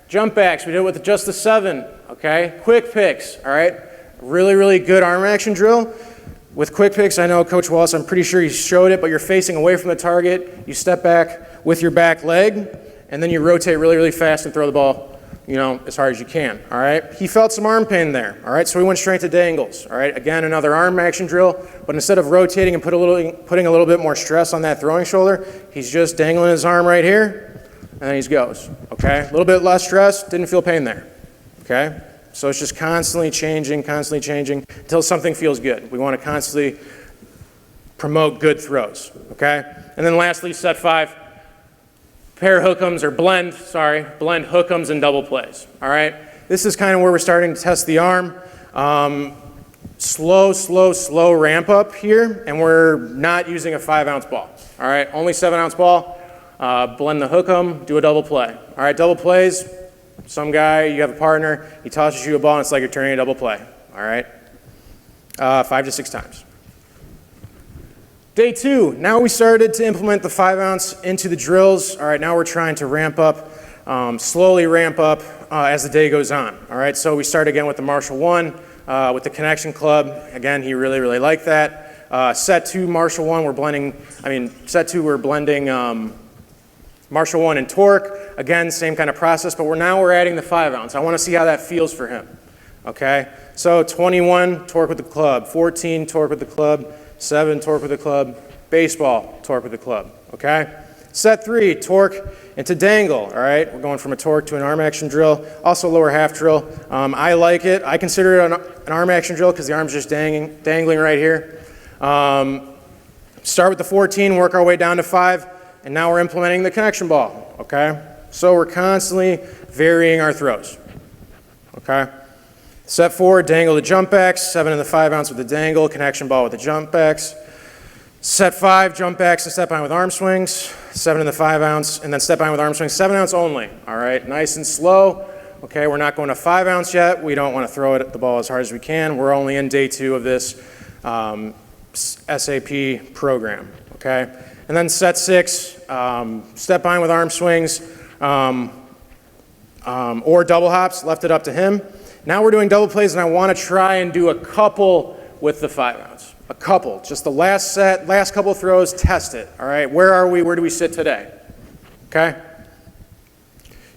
Jump backs, we did it with just the 7, okay? Quick picks, all right? Really, really good arm action drill. With quick picks, I know Coach Wallace, I'm pretty sure he showed it, but you're facing away from the target. You step back with your back leg, and then you rotate really, really fast and throw the ball, as hard as you can, all right? He felt some arm pain there, all right? So we went straight to dangles, all right? Again, another arm action drill, but instead of rotating and putting a little bit more stress on that throwing shoulder, he's just dangling his arm right here, and then he goes, okay? A little bit less stress, didn't feel pain there, okay? So it's just constantly changing until something feels good. We want to constantly promote good throws, okay? And then lastly, set 5, pair hook'ems or blend hook'ems and double plays, all right? This is kind of where we're starting to test the arm. Slow ramp up here, and we're not using a 5-ounce ball, all right? Only 7-ounce ball, blend the hook'em, do a double play. All right, double plays, some guy, you have a partner, he tosses you a ball, and it's like you're turning a double play, all right? 5 to 6 times. Day 2, now we started to implement the 5-ounce into the drills. All right, now we're trying to ramp up, slowly ramp up as the day goes on. All right, so we start again with the Marshall 1, with the connection club. Again, he really, really liked that. Set 2, Marshall 1, set 2, we're blending Marshall 1 and torque, again, same kind of process, but we're adding the 5 ounce. I want to see how that feels for him, okay? So 21, torque with the club, 14, torque with the club, 7, torque with the club, baseball, torque with the club, okay? Set 3, torque into dangle, all right? We're going from a torque to an arm action drill, also lower half drill. I like it. I consider it an arm action drill because the arm's just dangling right here. Start with the 14, work our way down to 5, and now we're implementing the connection ball, okay? So we're constantly varying our throws, okay? Set 4, dangle the jump backs, 7 in the 5 ounce with the dangle, connection ball with the jump backs. Set 5, jump backs and step behind with arm swings, 7 in the 5 ounce, and then step behind with arm swings, 7 ounce only, all right? Nice and slow, okay? We're not going to 5 ounce yet. We don't want to throw it at the ball as hard as we can. We're only in day 2 of this SAP program, okay? And then set 6, step behind with arm swings or double hops, left it up to him. Now we're doing double plays, and I want to try and do a couple with the 5 ounce. A couple, just the last set, last couple throws, test it, all right? Where are we? Where do we sit today? Okay?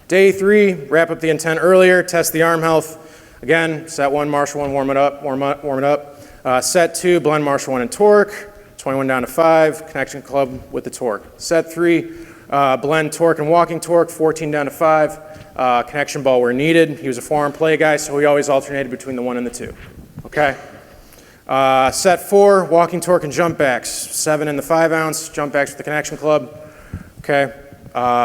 Day 3, wrap up the intent earlier, test the arm health. Again, set 1, Marshall 1, warm it up. Set 2, blend Marshall 1 and torque. 21 down to 5, connection club with the torque. Set 3, blend torque and walking torque, 14 down to 5, connection ball where needed. He was a forearm play guy, so we always alternated between the 1 and the 2. Okay? Set 4, walking torque and jump backs, 7 in the 5 ounce, jump backs with the connection club. Okay?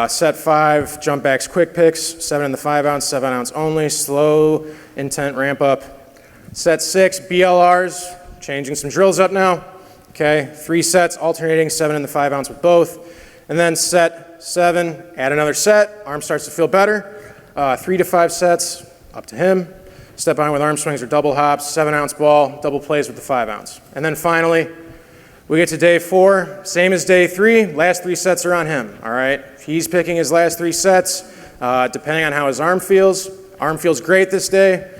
Set 5, jump backs quick picks, 7 in the 5 ounce, 7 ounce only, slow intent ramp up. Set 6, BLRs, changing some drills up now. Okay, 3 sets, alternating 7 in the 5 ounce with both. And then set 7, add another set, arm starts to feel better. 3 to 5 sets, up to him. Step behind with arm swings or double hops, 7 ounce ball, double plays with the 5 ounce. And then finally, we get to day 4, same as day 3, last 3 sets are on him, all right? He's picking his last 3 sets, depending on how his arm feels. Arm feels great this day.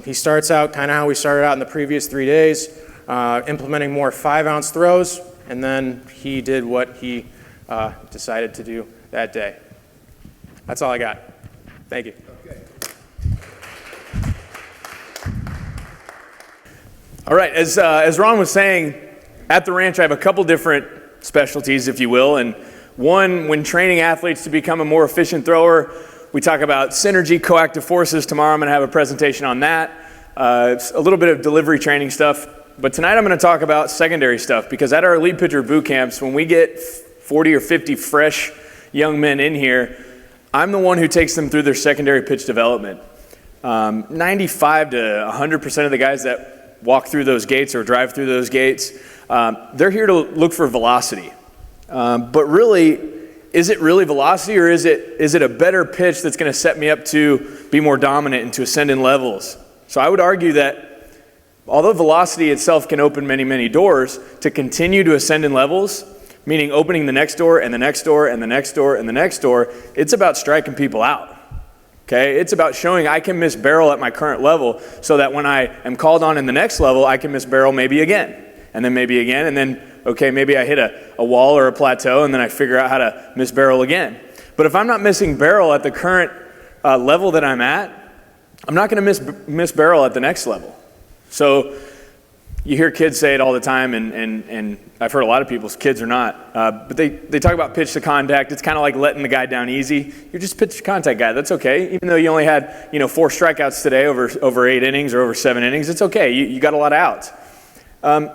He starts out kind of how we started out in the previous 3 days. Implementing more 5 ounce throws, and then he did what he decided to do that day. That's all I got. Thank you. All right, as Ron was saying, at the ranch I have a couple different specialties, if you will, and one, when training athletes to become a more efficient thrower, we talk about synergy, coactive forces. Tomorrow I'm going to have a presentation on that. It's a little bit of delivery training stuff. But tonight I'm going to talk about secondary stuff, because at our elite pitcher boot camps, when we get 40 or 50 fresh young men in here, I'm the one who takes them through their secondary pitch development. 95 to 100% of the guys that walk through those gates or drive through those gates, they're here to look for velocity. But really, is it really velocity, or is it a better pitch that's going to set me up to be more dominant and to ascend in levels? So I would argue that although velocity itself can open many, many doors, to continue to ascend in levels, meaning opening the next door and the next door and the next door and the next door, it's about striking people out. Okay? It's about showing I can miss barrel at my current level, so that when I am called on in the next level, I can miss barrel maybe again, and then maybe again, and then, okay, maybe I hit a wall or a plateau, and then I figure out how to miss barrel again. But if I'm not missing barrel at the current level that I'm at, I'm not going to miss barrel at the next level. So you hear kids say it all the time, and I've heard a lot of people's kids are not, but they talk about pitch to contact. It's kind of like letting the guy down easy. You're just a pitch to contact guy. That's okay. Even though you only had 4 strikeouts today over 8 innings or over 7 innings, it's okay. You got a lot of outs.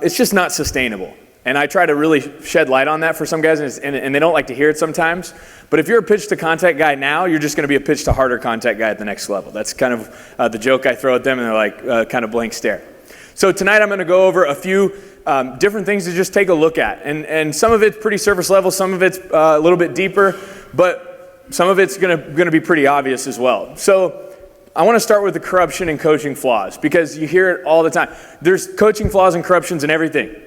It's just not sustainable. And I try to really shed light on that for some guys, and they don't like to hear it sometimes. But if you're a pitch to contact guy now, you're just going to be a pitch to harder contact guy at the next level. That's kind of the joke I throw at them, and they're like kind of blank stare. So tonight I'm going to go over a few different things to just take a look at. And some of it's pretty surface level, some of it's a little bit deeper, but some of it's going to be pretty obvious as well. So I want to start with the corruption and coaching flaws, because you hear it all the time. There's coaching flaws and corruptions in everything.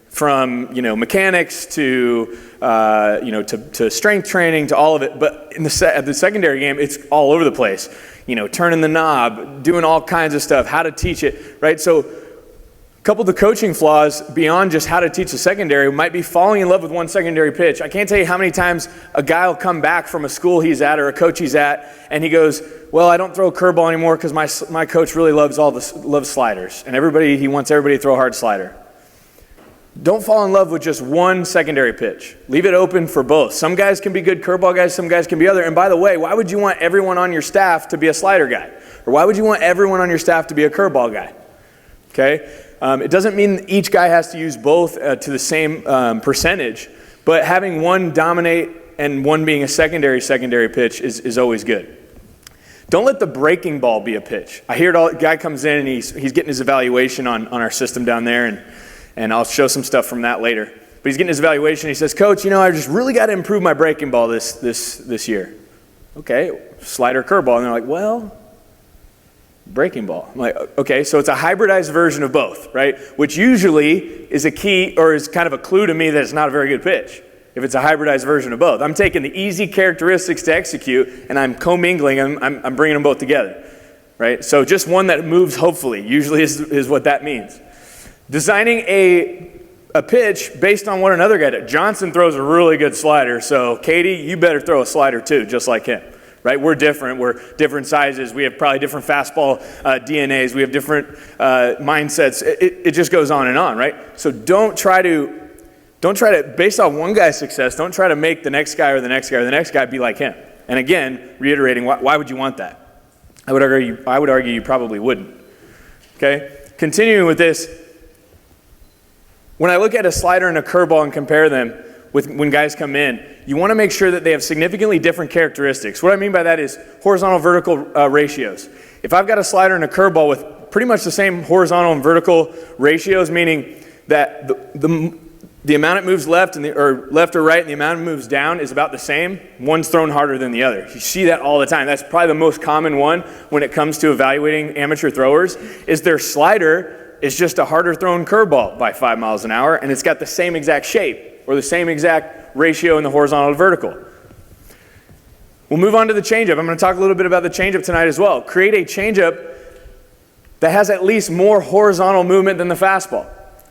From mechanics to to strength training to all of it, but in the secondary game, it's all over the place. Turning the knob, doing all kinds of stuff, how to teach it, right? So Couple of the coaching flaws beyond just how to teach a secondary might be falling in love with one secondary pitch. I can't tell you how many times a guy will come back from a school he's at or a coach he's at, and he goes, well, I don't throw a curveball anymore because my coach really loves sliders, and he wants everybody to throw a hard slider. Don't fall in love with just one secondary pitch. Leave it open for both. Some guys can be good curveball guys, some guys can be other. And by the way, why would you want everyone on your staff to be a slider guy? Or why would you want everyone on your staff to be a curveball guy? Okay? It doesn't mean each guy has to use both to the same percentage, but having one dominate and one being a secondary pitch is always good. Don't let the breaking ball be a pitch. I hear it all. The guy comes in and he's getting his evaluation on our system down there, and I'll show some stuff from that later. But he's getting his evaluation. He says, Coach, I just really got to improve my breaking ball this year. Okay, slider, curveball. And they're like, well, breaking ball. I'm like, okay, so it's a hybridized version of both, right? Which usually is a key or is kind of a clue to me that it's not a very good pitch. If it's a hybridized version of both. I'm taking the easy characteristics to execute and I'm commingling them, I'm bringing them both together, right? So just one that moves hopefully, usually is what that means. Designing a pitch based on what another guy did. Johnson throws a really good slider, so Katie, you better throw a slider too, just like him. Right? We're different sizes. We have probably different fastball DNAs. We have different mindsets. It just goes on and on, right? So don't try to, based on one guy's success, don't try to make the next guy or the next guy or the next guy be like him. And again, reiterating, why would you want that? I would argue you probably wouldn't. Okay? Continuing with this, when I look at a slider and a curveball and compare them, when guys come in, you want to make sure that they have significantly different characteristics. What I mean by that is horizontal vertical ratios. If I've got a slider and a curveball with pretty much the same horizontal and vertical ratios, meaning that the amount it moves left or right and the amount it moves down is about the same, one's thrown harder than the other. You see that all the time. That's probably the most common one when it comes to evaluating amateur throwers, is their slider is just a harder thrown curveball by 5 miles an hour, and it's got the same exact shape or the same exact ratio in the horizontal to vertical. We'll move on to the changeup. I'm going to talk a little bit about the changeup tonight as well. Create a changeup that has at least more horizontal movement than the fastball.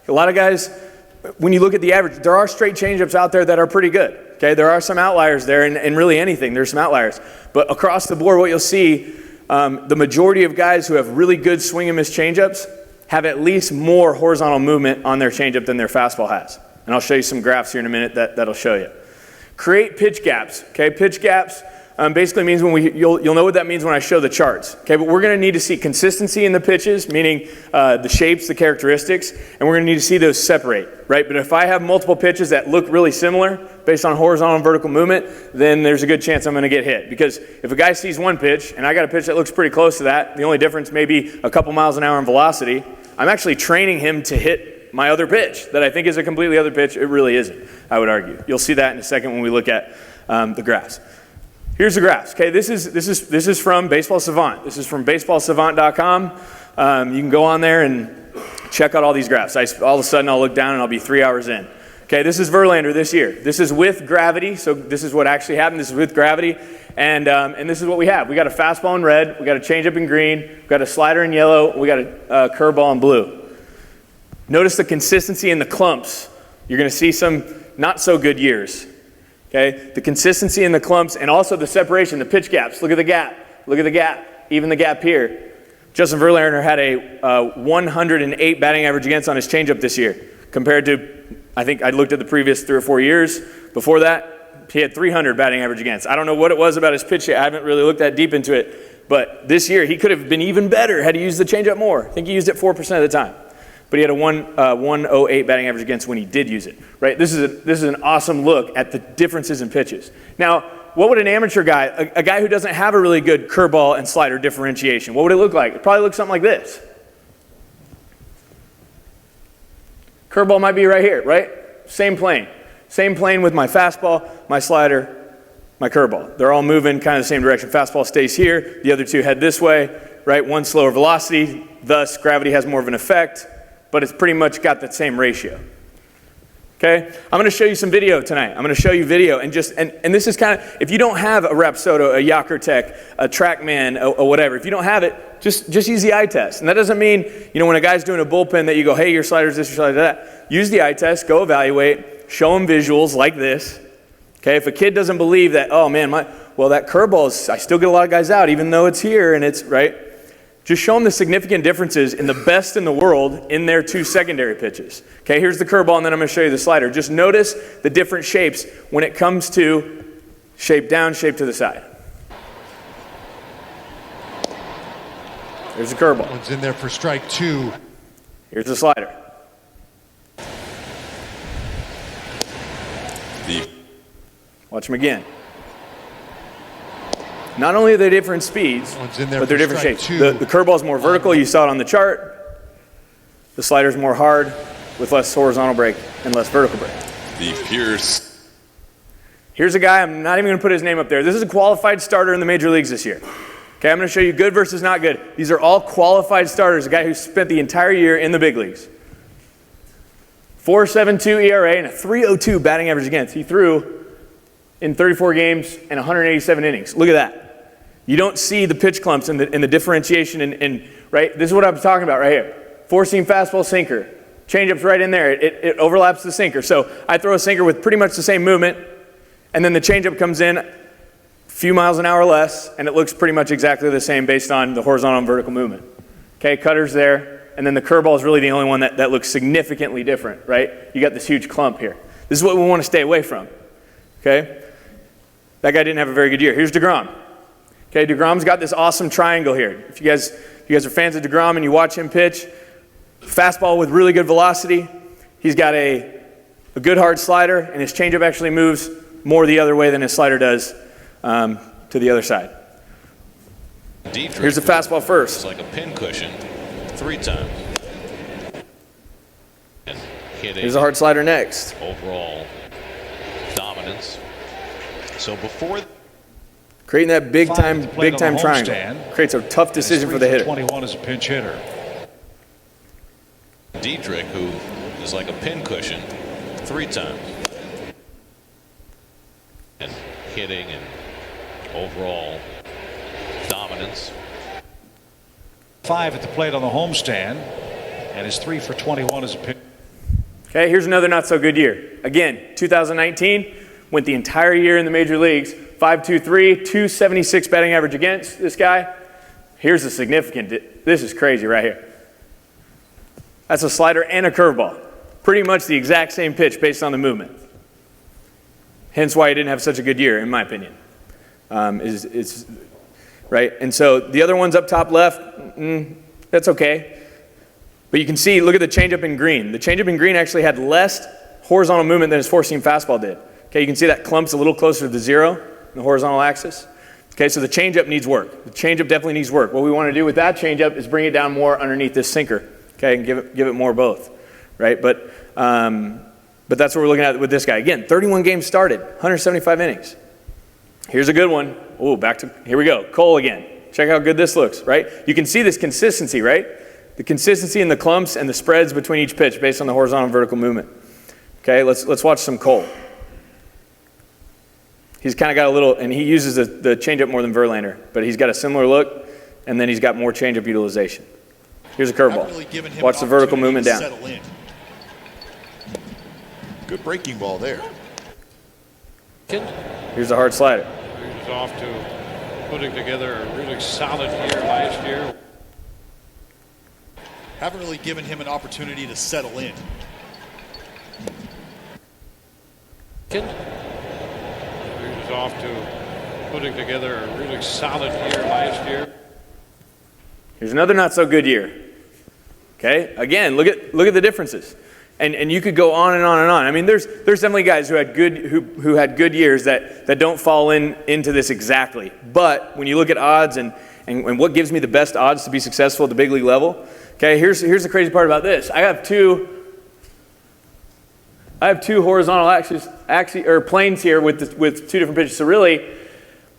A lot of guys, when you look at the average, there are straight changeups out there that are pretty good. Okay, there are some outliers there, and really anything, there's some outliers. But across the board, what you'll see, the majority of guys who have really good swing and miss changeups have at least more horizontal movement on their changeup than their fastball has. And I'll show you some graphs here in a minute that'll show you. Create pitch gaps. Okay, pitch gaps basically means you'll know what that means when I show the charts. Okay, but we're going to need to see consistency in the pitches, meaning the shapes, the characteristics, and we're going to need to see those separate, right? But if I have multiple pitches that look really similar based on horizontal and vertical movement, then there's a good chance I'm going to get hit. Because if a guy sees one pitch and I got a pitch that looks pretty close to that, the only difference may be a couple miles an hour in velocity, I'm actually training him to hit my other pitch that I think is a completely other pitch. It really isn't, I would argue. You'll see that in a second when we look at the graphs. Here's the graphs. Okay, this is from Baseball Savant. This is from baseballsavant.com. You can go on there and check out all these graphs. All of a sudden I'll look down and I'll be 3 hours in. Okay, this is Verlander this year. This is with gravity, so this is what actually happened. This is with gravity, and this is what we have. We got a fastball in red, we got a changeup in green, we got a slider in yellow, we got a curveball in blue. Notice the consistency in the clumps. You're going to see some not so good years. Okay, the consistency in the clumps and also the separation, the pitch gaps. Look at the gap. Look at the gap. Even the gap here. Justin Verlander had a 108 batting average against on his changeup this year, compared to, I think I looked at the previous 3 or 4 years. Before that, he had 300 batting average against. I don't know what it was about his pitch. I haven't really looked that deep into it. But this year, he could have been even better had he used the changeup more. I think he used it 4% of the time. But he had a 108 batting average against when he did use it, right? This is an awesome look at the differences in pitches. Now, what would an amateur guy, a guy who doesn't have a really good curveball and slider differentiation, what would it look like? It probably looks something like this. Curveball might be right here, right? Same plane. Same plane with my fastball, my slider, my curveball. They're all moving kind of the same direction. Fastball stays here. The other two head this way, right? One slower velocity, thus gravity has more of an effect. But it's pretty much got that same ratio. Okay, I'm going to show you some video tonight. I'm going to show you video and this is kind of, if you don't have a Rapsodo, a Yokertech, a TrackMan, or whatever, if you don't have it, just use the eye test. And that doesn't mean, when a guy's doing a bullpen that you go, hey, your slider's this, your slider's that. Use the eye test, go evaluate, show them visuals like this. Okay, if a kid doesn't believe that, oh man, that curveball is, I still get a lot of guys out even though it's here and it's, right? Just show them the significant differences in the best in the world in their two secondary pitches. Okay, here's the curveball and then I'm going to show you the slider. Just notice the different shapes when it comes to shape down, shape to the side. Here's the curveball. One's in there for strike 2. Here's the slider. Watch them again. Not only are they different speeds, but they're different shapes. The curveball is more vertical. You saw it on the chart. The slider's more hard with less horizontal break and less vertical break. The Pierce. Here's a guy, I'm not even going to put his name up there. This is a qualified starter in the major leagues this year. Okay, I'm going to show you good versus not good. These are all qualified starters, a guy who spent the entire year in the big leagues. 4.72 ERA and a 3.02 batting average against. He threw in 34 games and 187 innings. Look at that. You don't see the pitch clumps and the differentiation right? This is what I'm talking about right here. Four-seam fastball sinker. Changeup's right in there. It overlaps the sinker. So I throw a sinker with pretty much the same movement, and then the changeup comes in a few miles an hour less, and it looks pretty much exactly the same based on the horizontal and vertical movement. Okay, cutter's there, and then the curveball is really the only one that looks significantly different, right? You got this huge clump here. This is what we want to stay away from, okay? That guy didn't have a very good year. Here's DeGrom. Okay, DeGrom's got this awesome triangle here. If you guys are fans of DeGrom and you watch him pitch, fastball with really good velocity. He's got a good hard slider, and his changeup actually moves more the other way than his slider does to the other side. Here's the fastball first. It's like a pincushion 3 times. And here's a hard slider next. Overall dominance. So before creating that big time triangle creates a tough decision for the hitter. 21 as a pinch hitter. Dietrich, who is like a pincushion 3 times. And hitting and overall dominance. 5 at the plate on the homestand, and his 3 for 21 as a pinch. Okay, here's another not so good year. Again, 2019, went the entire year in the major leagues. 5.23, 276 batting average against this guy. Here's the significant, this is crazy right here. That's a slider and a curveball. Pretty much the exact same pitch based on the movement. Hence why he didn't have such a good year, in my opinion. Right? And so the other one's up top left, that's okay. But you can see, look at the changeup in green. The changeup in green actually had less horizontal movement than his four-seam fastball did. Okay, you can see that clump's a little closer to the 0 in the horizontal axis. Okay, so the changeup needs work. The changeup definitely needs work. What we want to do with that changeup is bring it down more underneath this sinker. Okay, and give it more both, right? But that's what we're looking at with this guy. Again, 31 games started, 175 innings. Here's a good one. Oh, here we go. Cole again. Check how good this looks, right? You can see this consistency, right? The consistency in the clumps and the spreads between each pitch based on the horizontal and vertical movement. Okay, let's watch some Cole. He's kind of got a little, and he uses the changeup more than Verlander, but he's got a similar look, and then he's got more changeup utilization. Here's a curveball. Really watch the vertical movement down. good breaking ball there. Here's a hard slider. He's off to putting together a really solid year last year. Haven't really given him an opportunity to settle in. He's off to putting together a really solid year last year. Here's another not so good year. Okay, again, look at the differences, and you could go on and on and on. I mean, there's definitely guys who had good years that don't fall into this exactly. But when you look at odds and what gives me the best odds to be successful at the big league level, okay, here's the crazy part about this. I have two horizontal axes or planes here with two different pitches. So really,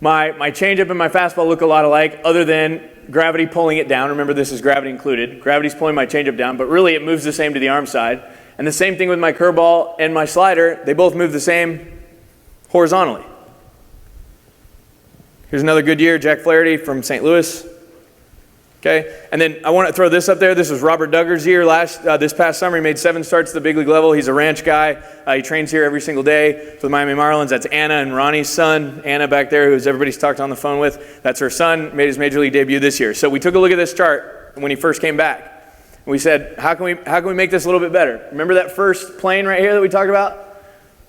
my changeup and my fastball look a lot alike, other than gravity pulling it down. Remember, this is gravity included. Gravity's pulling my changeup down, but really it moves the same to the arm side. And the same thing with my curveball and my slider. They both move the same horizontally. Here's another good year, Jack Flaherty from St. Louis. Okay, and then I want to throw this up there. This was Robert Duggar's year this past summer. He made 7 starts at the big league level. He's a ranch guy. He trains here every single day for the Miami Marlins. That's Anna and Ronnie's son. Anna back there, who everybody's talked on the phone with. That's her son. Made his major league debut this year. So we took a look at this chart when he first came back. And we said, how can we make this a little bit better? Remember that first plane right here that we talked about?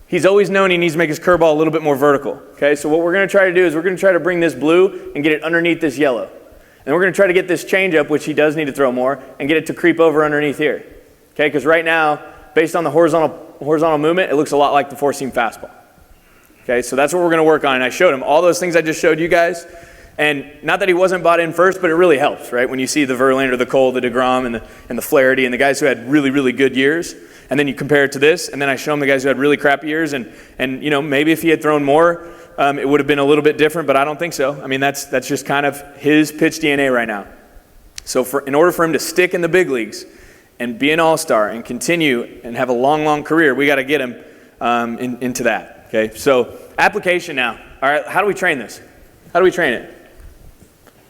He's always known he needs to make his curveball a little bit more vertical. Okay, so what we're going to try to do is we're going to try to bring this blue and get it underneath this yellow. And we're going to try to get this changeup, which he does need to throw more, and get it to creep over underneath here. Okay, because right now, based on the horizontal movement, it looks a lot like the four-seam fastball. Okay, so that's what we're going to work on. And I showed him all those things I just showed you guys. And not that he wasn't bought in first, but it really helps, right? When you see the Verlander, the Cole, the DeGrom, and the Flaherty, and the guys who had really, really good years, and then you compare it to this, and then I show him the guys who had really crappy years, and you know, maybe if he had thrown more, it would have been a little bit different, but I don't think so. I mean, that's just kind of his pitch DNA right now. So in order for him to stick in the big leagues and be an all-star and continue and have a long, long career, we got to get him into that. Okay, so application now. All right, how do we train this? How do we train it?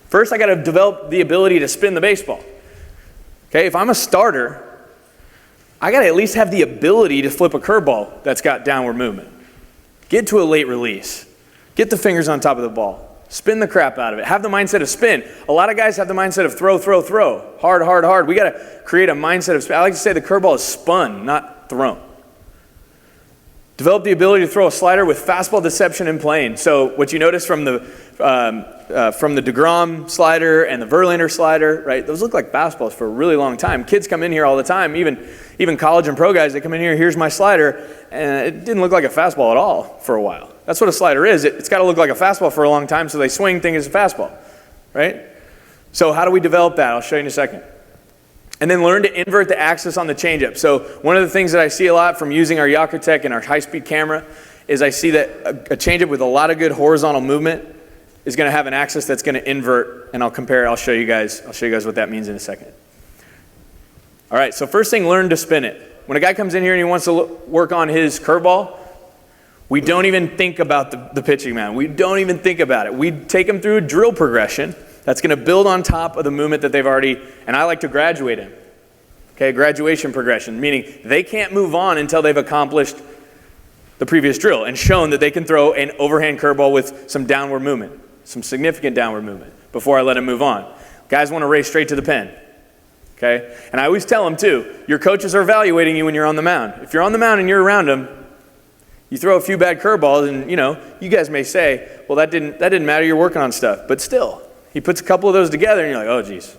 First, I got to develop the ability to spin the baseball. Okay, if I'm a starter, I got to at least have the ability to flip a curveball that's got downward movement. Get to a late release. Get the fingers on top of the ball. Spin the crap out of it. Have the mindset of spin. A lot of guys have the mindset of throw, throw, throw. Hard, hard, hard. We got to create a mindset of spin. I like to say the curveball is spun, not thrown. Develop the ability to throw a slider with fastball deception and plane. So what you notice from the DeGrom slider and the Verlander slider, right? Those look like fastballs for a really long time. Kids come in here all the time, even college and pro guys, they come in here, here's my slider, and it didn't look like a fastball at all for a while. That's what a slider is. It's got to look like a fastball for a long time, so they swing, think it's a fastball, right? So how do we develop that? I'll show you in a second. And then learn to invert the axis on the changeup. So one of the things that I see a lot from using our Yakutech and our high-speed camera is I see that a changeup with a lot of good horizontal movement is going to have an axis that's going to invert, and I'll compare it. I'll show you guys what that means in a second. All right, so first thing, learn to spin it. When a guy comes in here and he wants to work on his curveball, we don't even think about the pitching mound. We don't even think about it. We take him through a drill progression that's going to build on top of the movement that they've already, and I like to graduate him. Okay, graduation progression, meaning they can't move on until they've accomplished the previous drill and shown that they can throw an overhand curveball with some downward movement, some significant downward movement before I let him move on. Guys want to race straight to the pen. Okay? And I always tell them too, your coaches are evaluating you when you're on the mound. If you're on the mound and you're around them, you throw a few bad curveballs and you guys may say, well, that didn't matter, you're working on stuff. But still, he puts a couple of those together and you're like, oh geez,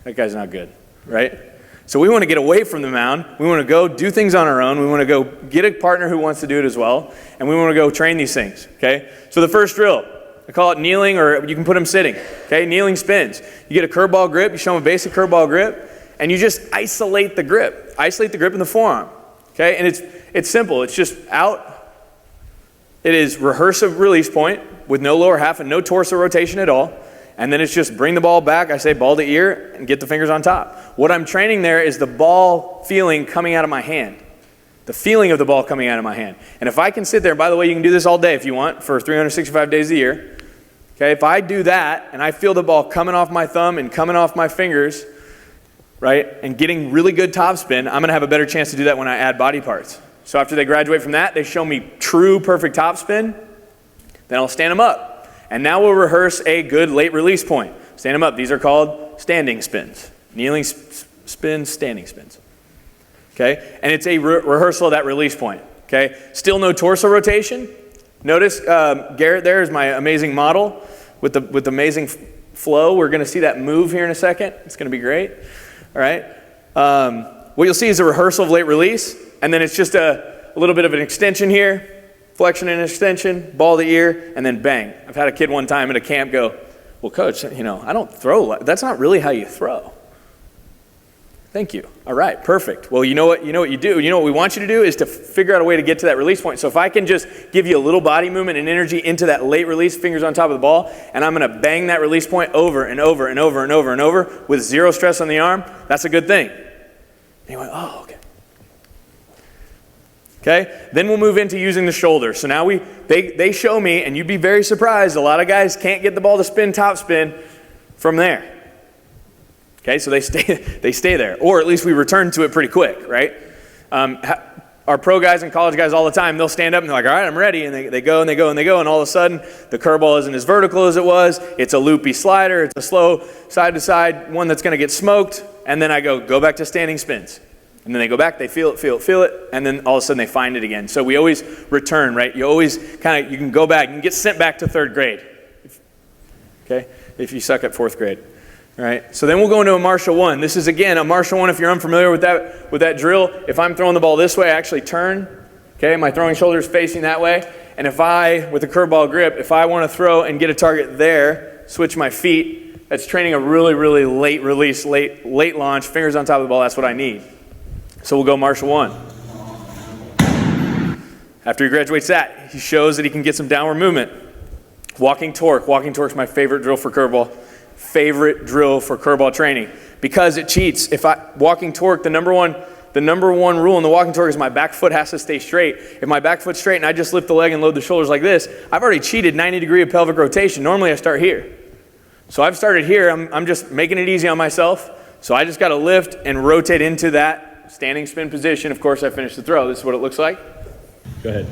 that guy's not good, right? So we want to get away from the mound. We want to go do things on our own. We want to go get a partner who wants to do it as well. And we want to go train these things, okay? So the first drill, I call it kneeling, or you can put them sitting, okay? Kneeling spins. You get a curveball grip, you show them a basic curveball grip, and you just isolate the grip. Isolate the grip in the forearm, okay? And it's simple. It's just out. It is rehearse a release point with no lower half and no torso rotation at all. And then it's just bring the ball back, I say ball to ear, and get the fingers on top. What I'm training there is the ball feeling coming out of my hand. The feeling of the ball coming out of my hand. And if I can sit there, by the way, you can do this all day if you want, for 365 days a year. Okay, if I do that, and I feel the ball coming off my thumb and coming off my fingers, right, and getting really good topspin, I'm going to have a better chance to do that when I add body parts. So after they graduate from that, they show me true perfect topspin, then I'll stand them up. And now we'll rehearse a good late release point. Stand them up. These are called standing spins. Kneeling spins, standing spins. Okay? And it's a rehearsal of that release point. Okay? Still no torso rotation. Notice Garrett there is my amazing model with amazing flow. We're going to see that move here in a second. It's going to be great. All right? What you'll see is a rehearsal of late release, and then it's just a little bit of an extension here. Flexion and extension, ball to ear, and then bang. I've had a kid one time at a camp go, well, coach, I don't throw. That's not really how you throw. Thank you. All right, perfect. Well, you know what you do? You know what we want you to do is to figure out a way to get to that release point. So if I can just give you a little body movement and energy into that late release, fingers on top of the ball, and I'm going to bang that release point over and over and over and over and over with zero stress on the arm, that's a good thing. And you went, oh, okay. Okay? Then we'll move into using the shoulder. So now they show me, and you'd be very surprised, a lot of guys can't get the ball to spin top spin from there. Okay, so they stay there. Or at least we return to it pretty quick, right? Our pro guys and college guys all the time, they'll stand up and they're like, all right, I'm ready. And they go and they go and they go. And all of a sudden, the curveball isn't as vertical as it was. It's a loopy slider. It's a slow side-to-side one that's going to get smoked. And then I go back to standing spins. And then they go back, they feel it. And then all of a sudden, they find it again. So we always return, right? You always you can go back. You can get sent back to third grade. Okay? If you suck at fourth grade. All right, so then we'll go into a Marshall 1. This is, again, a Marshall 1. If you're unfamiliar with that drill, if I'm throwing the ball this way, I actually turn. Okay, my throwing shoulder is facing that way. And if with a curveball grip, if I want to throw and get a target there, switch my feet, that's training a really, really late release, late launch, fingers on top of the ball. That's what I need. So we'll go Marshall 1. After he graduates that, he shows that he can get some downward movement. Walking torque. Walking torque is my favorite drill for curveball. Favorite drill for curveball training because it cheats. Walking torque, the number one rule in the walking torque is my back foot has to stay straight. If my back foot's straight and I just lift the leg and load the shoulders like this, I've already cheated 90 degree of pelvic rotation. Normally I start here. So I've started here. I'm just making it easy on myself. So I just got to lift and rotate into that standing spin position. Of course, I finish the throw. This is what it looks like. Go ahead.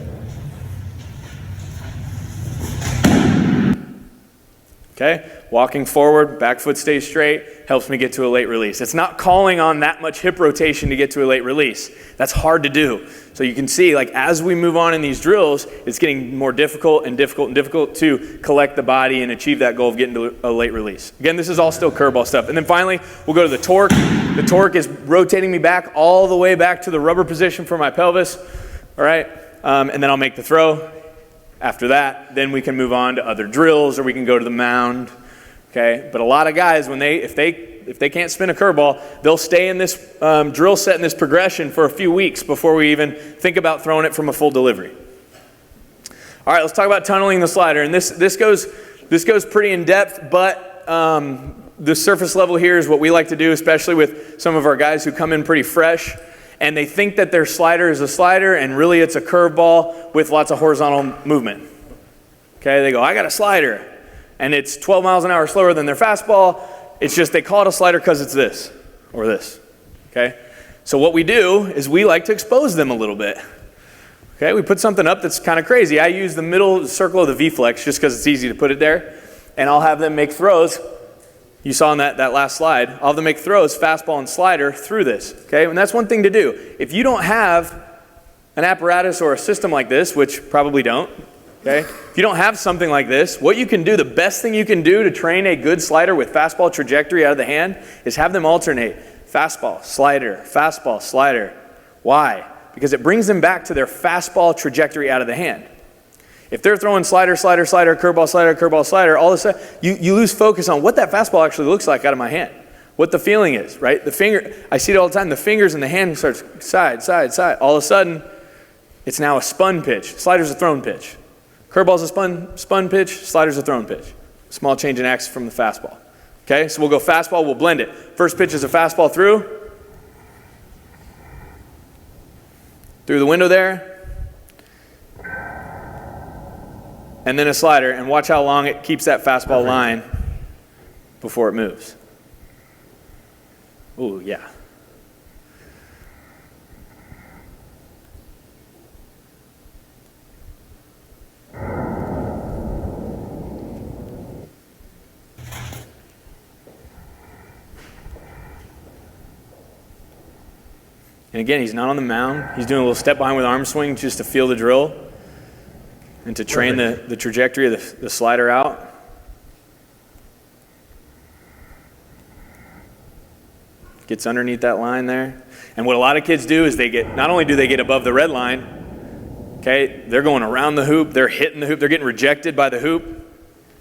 Okay, walking forward, back foot stays straight, helps me get to a late release. It's not calling on that much hip rotation to get to a late release. That's hard to do. So you can see, as we move on in these drills, it's getting more difficult and difficult to collect the body and achieve that goal of getting to a late release. Again, this is all still curveball stuff. And then finally, we'll go to the torque. The torque is rotating me back all the way back to the rubber position for my pelvis. All right, and then I'll make the throw. After that, then we can move on to other drills, or we can go to the mound. Okay, but a lot of guys, if they can't spin a curveball, they'll stay in this drill set in this progression for a few weeks before we even think about throwing it from a full delivery. All right, let's talk about tunneling the slider, and this goes pretty in depth, but the surface level here is what we like to do, especially with some of our guys who come in pretty fresh. And they think that their slider is a slider, and really it's a curveball with lots of horizontal movement. Okay, they go, I got a slider, and it's 12 miles an hour slower than their fastball. It's just they call it a slider because it's this or this. Okay, so what we do is we like to expose them a little bit. Okay, we put something up that's kind of crazy. I use the middle circle of the V-flex just because it's easy to put it there, and I'll have them make throws. You saw in that last slide, I'll have them make throws, fastball and slider through this, okay? And that's one thing to do. If you don't have an apparatus or a system like this, which probably don't, okay? If you don't have something like this, what you can do, the best thing you can do to train a good slider with fastball trajectory out of the hand is have them alternate fastball, slider. Why? Because it brings them back to their fastball trajectory out of the hand. If they're throwing slider, curveball, slider, all of a sudden, you lose focus on what that fastball actually looks like out of my hand. What the feeling is, right? The finger, I see it all the time, the fingers and the hand starts side. All of a sudden, it's now a spun pitch. Slider's a thrown pitch. Curveball's a spun pitch, slider's a thrown pitch. Small change in axis from the fastball. Okay, so we'll go fastball, we'll blend it. First pitch is a fastball through the window there. And then a slider, and watch how long it keeps that fastball line before it moves. Ooh, yeah. And again, he's not on the mound. He's doing a little step behind with arm swing just to feel the drill and to train the trajectory of the slider out. Gets underneath that line there. And what a lot of kids do is not only do they get above the red line, okay, they're going around the hoop, they're hitting the hoop, they're getting rejected by the hoop,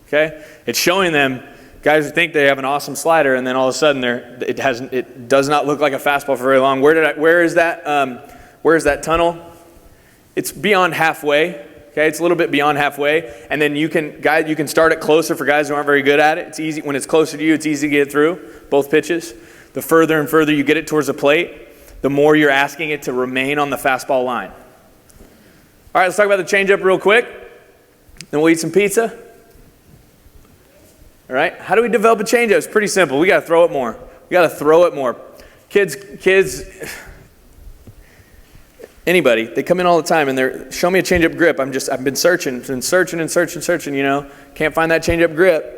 okay? It's showing them, guys who think they have an awesome slider, and then all of a sudden it does not look like a fastball for very long. Where is that tunnel? It's beyond halfway. Okay, it's a little bit beyond halfway, and then you can start it closer for guys who aren't very good at it. It's easy when it's closer to you. It's easy to get it through both pitches. The further and further you get it towards the plate, the more you're asking it to remain on the fastball line. All right, let's talk about the changeup real quick. Then we'll eat some pizza. All right, how do we develop a changeup? It's pretty simple. We got to throw it more. We got to throw it more. Kids, anybody, they come in all the time and they're, show me a changeup grip. I've been searching, you know, can't find that changeup grip.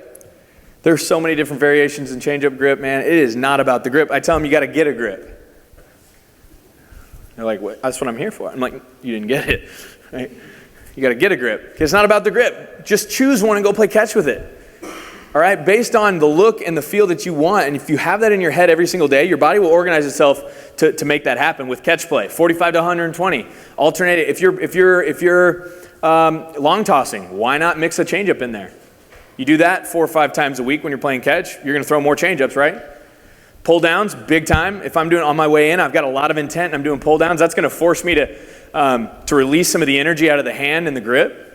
There's so many different variations in changeup grip, man. It is not about the grip. I tell them you got to get a grip. They're like, what? That's what I'm here for. I'm like, you didn't get it, right? You got to get a grip. It's not about the grip. Just choose one and go play catch with it. All right, based on the look and the feel that you want, and if you have that in your head every single day, your body will organize itself to make that happen with catch play. 45 to 120. Alternate it. If you're long tossing, why not mix a changeup in there? You do that 4 or 5 times a week when you're playing catch. You're going to throw more changeups, right? Pull downs, big time. If I'm doing on my way in, I've got a lot of intent, and I'm doing pull downs. That's going to force me to release some of the energy out of the hand and the grip.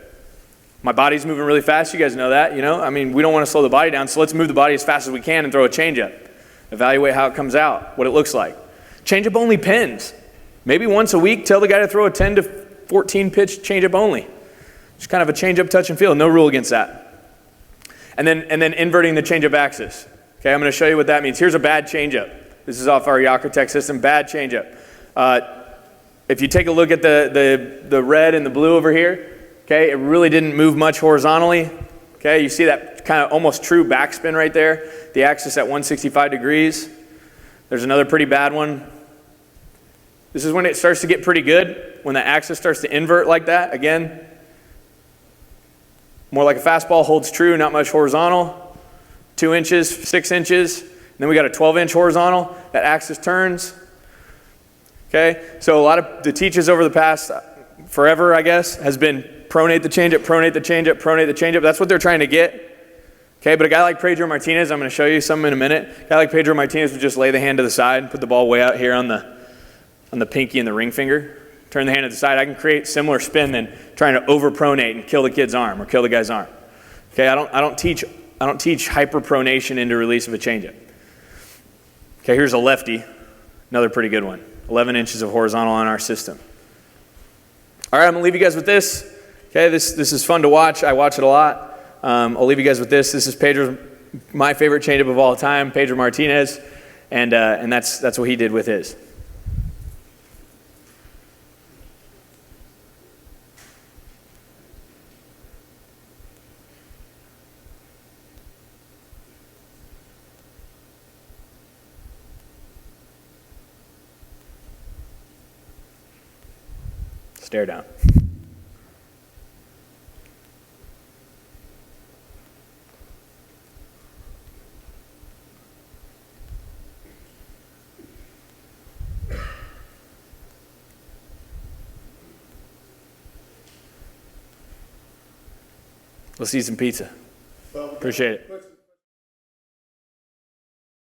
My body's moving really fast. You guys know that, you know? I mean, we don't want to slow the body down, so let's move the body as fast as we can and throw a changeup. Evaluate how it comes out, what it looks like. Changeup only pins. Maybe once a week, tell the guy to throw a 10 to 14 pitch changeup only. Just kind of a changeup touch and feel. No rule against that. And then inverting the changeup axis. Okay, I'm going to show you what that means. Here's a bad changeup. This is off our Yakutech system. Bad changeup. If you take a look at the red and the blue over here, okay, it really didn't move much horizontally. Okay, you see that kind of almost true backspin right there. The axis at 165 degrees. There's another pretty bad one. This is when it starts to get pretty good, when the axis starts to invert like that. Again, more like a fastball, holds true, not much horizontal. 2 inches, 6 inches. And then we got a 12-inch horizontal. That axis turns. Okay, so a lot of the teachers over the past forever, I guess, has been pronate the changeup, pronate the changeup, pronate the changeup. That's what they're trying to get. Okay, but a guy like Pedro Martinez, I'm going to show you some in a minute. A guy like Pedro Martinez would just lay the hand to the side and put the ball way out here on the pinky and the ring finger. Turn the hand to the side. I can create similar spin than trying to over-pronate and kill the kid's arm or kill the guy's arm. Okay, I don't teach hyperpronation into release of a changeup. Okay, here's a lefty, another pretty good one. 11 inches of horizontal on our system. All right, I'm gonna leave you guys with this. Okay, this is fun to watch. I watch it a lot. I'll leave you guys with this. This is my favorite changeup of all time, Pedro Martinez, and that's what he did with his. Stare down. Let's eat some pizza. Appreciate it.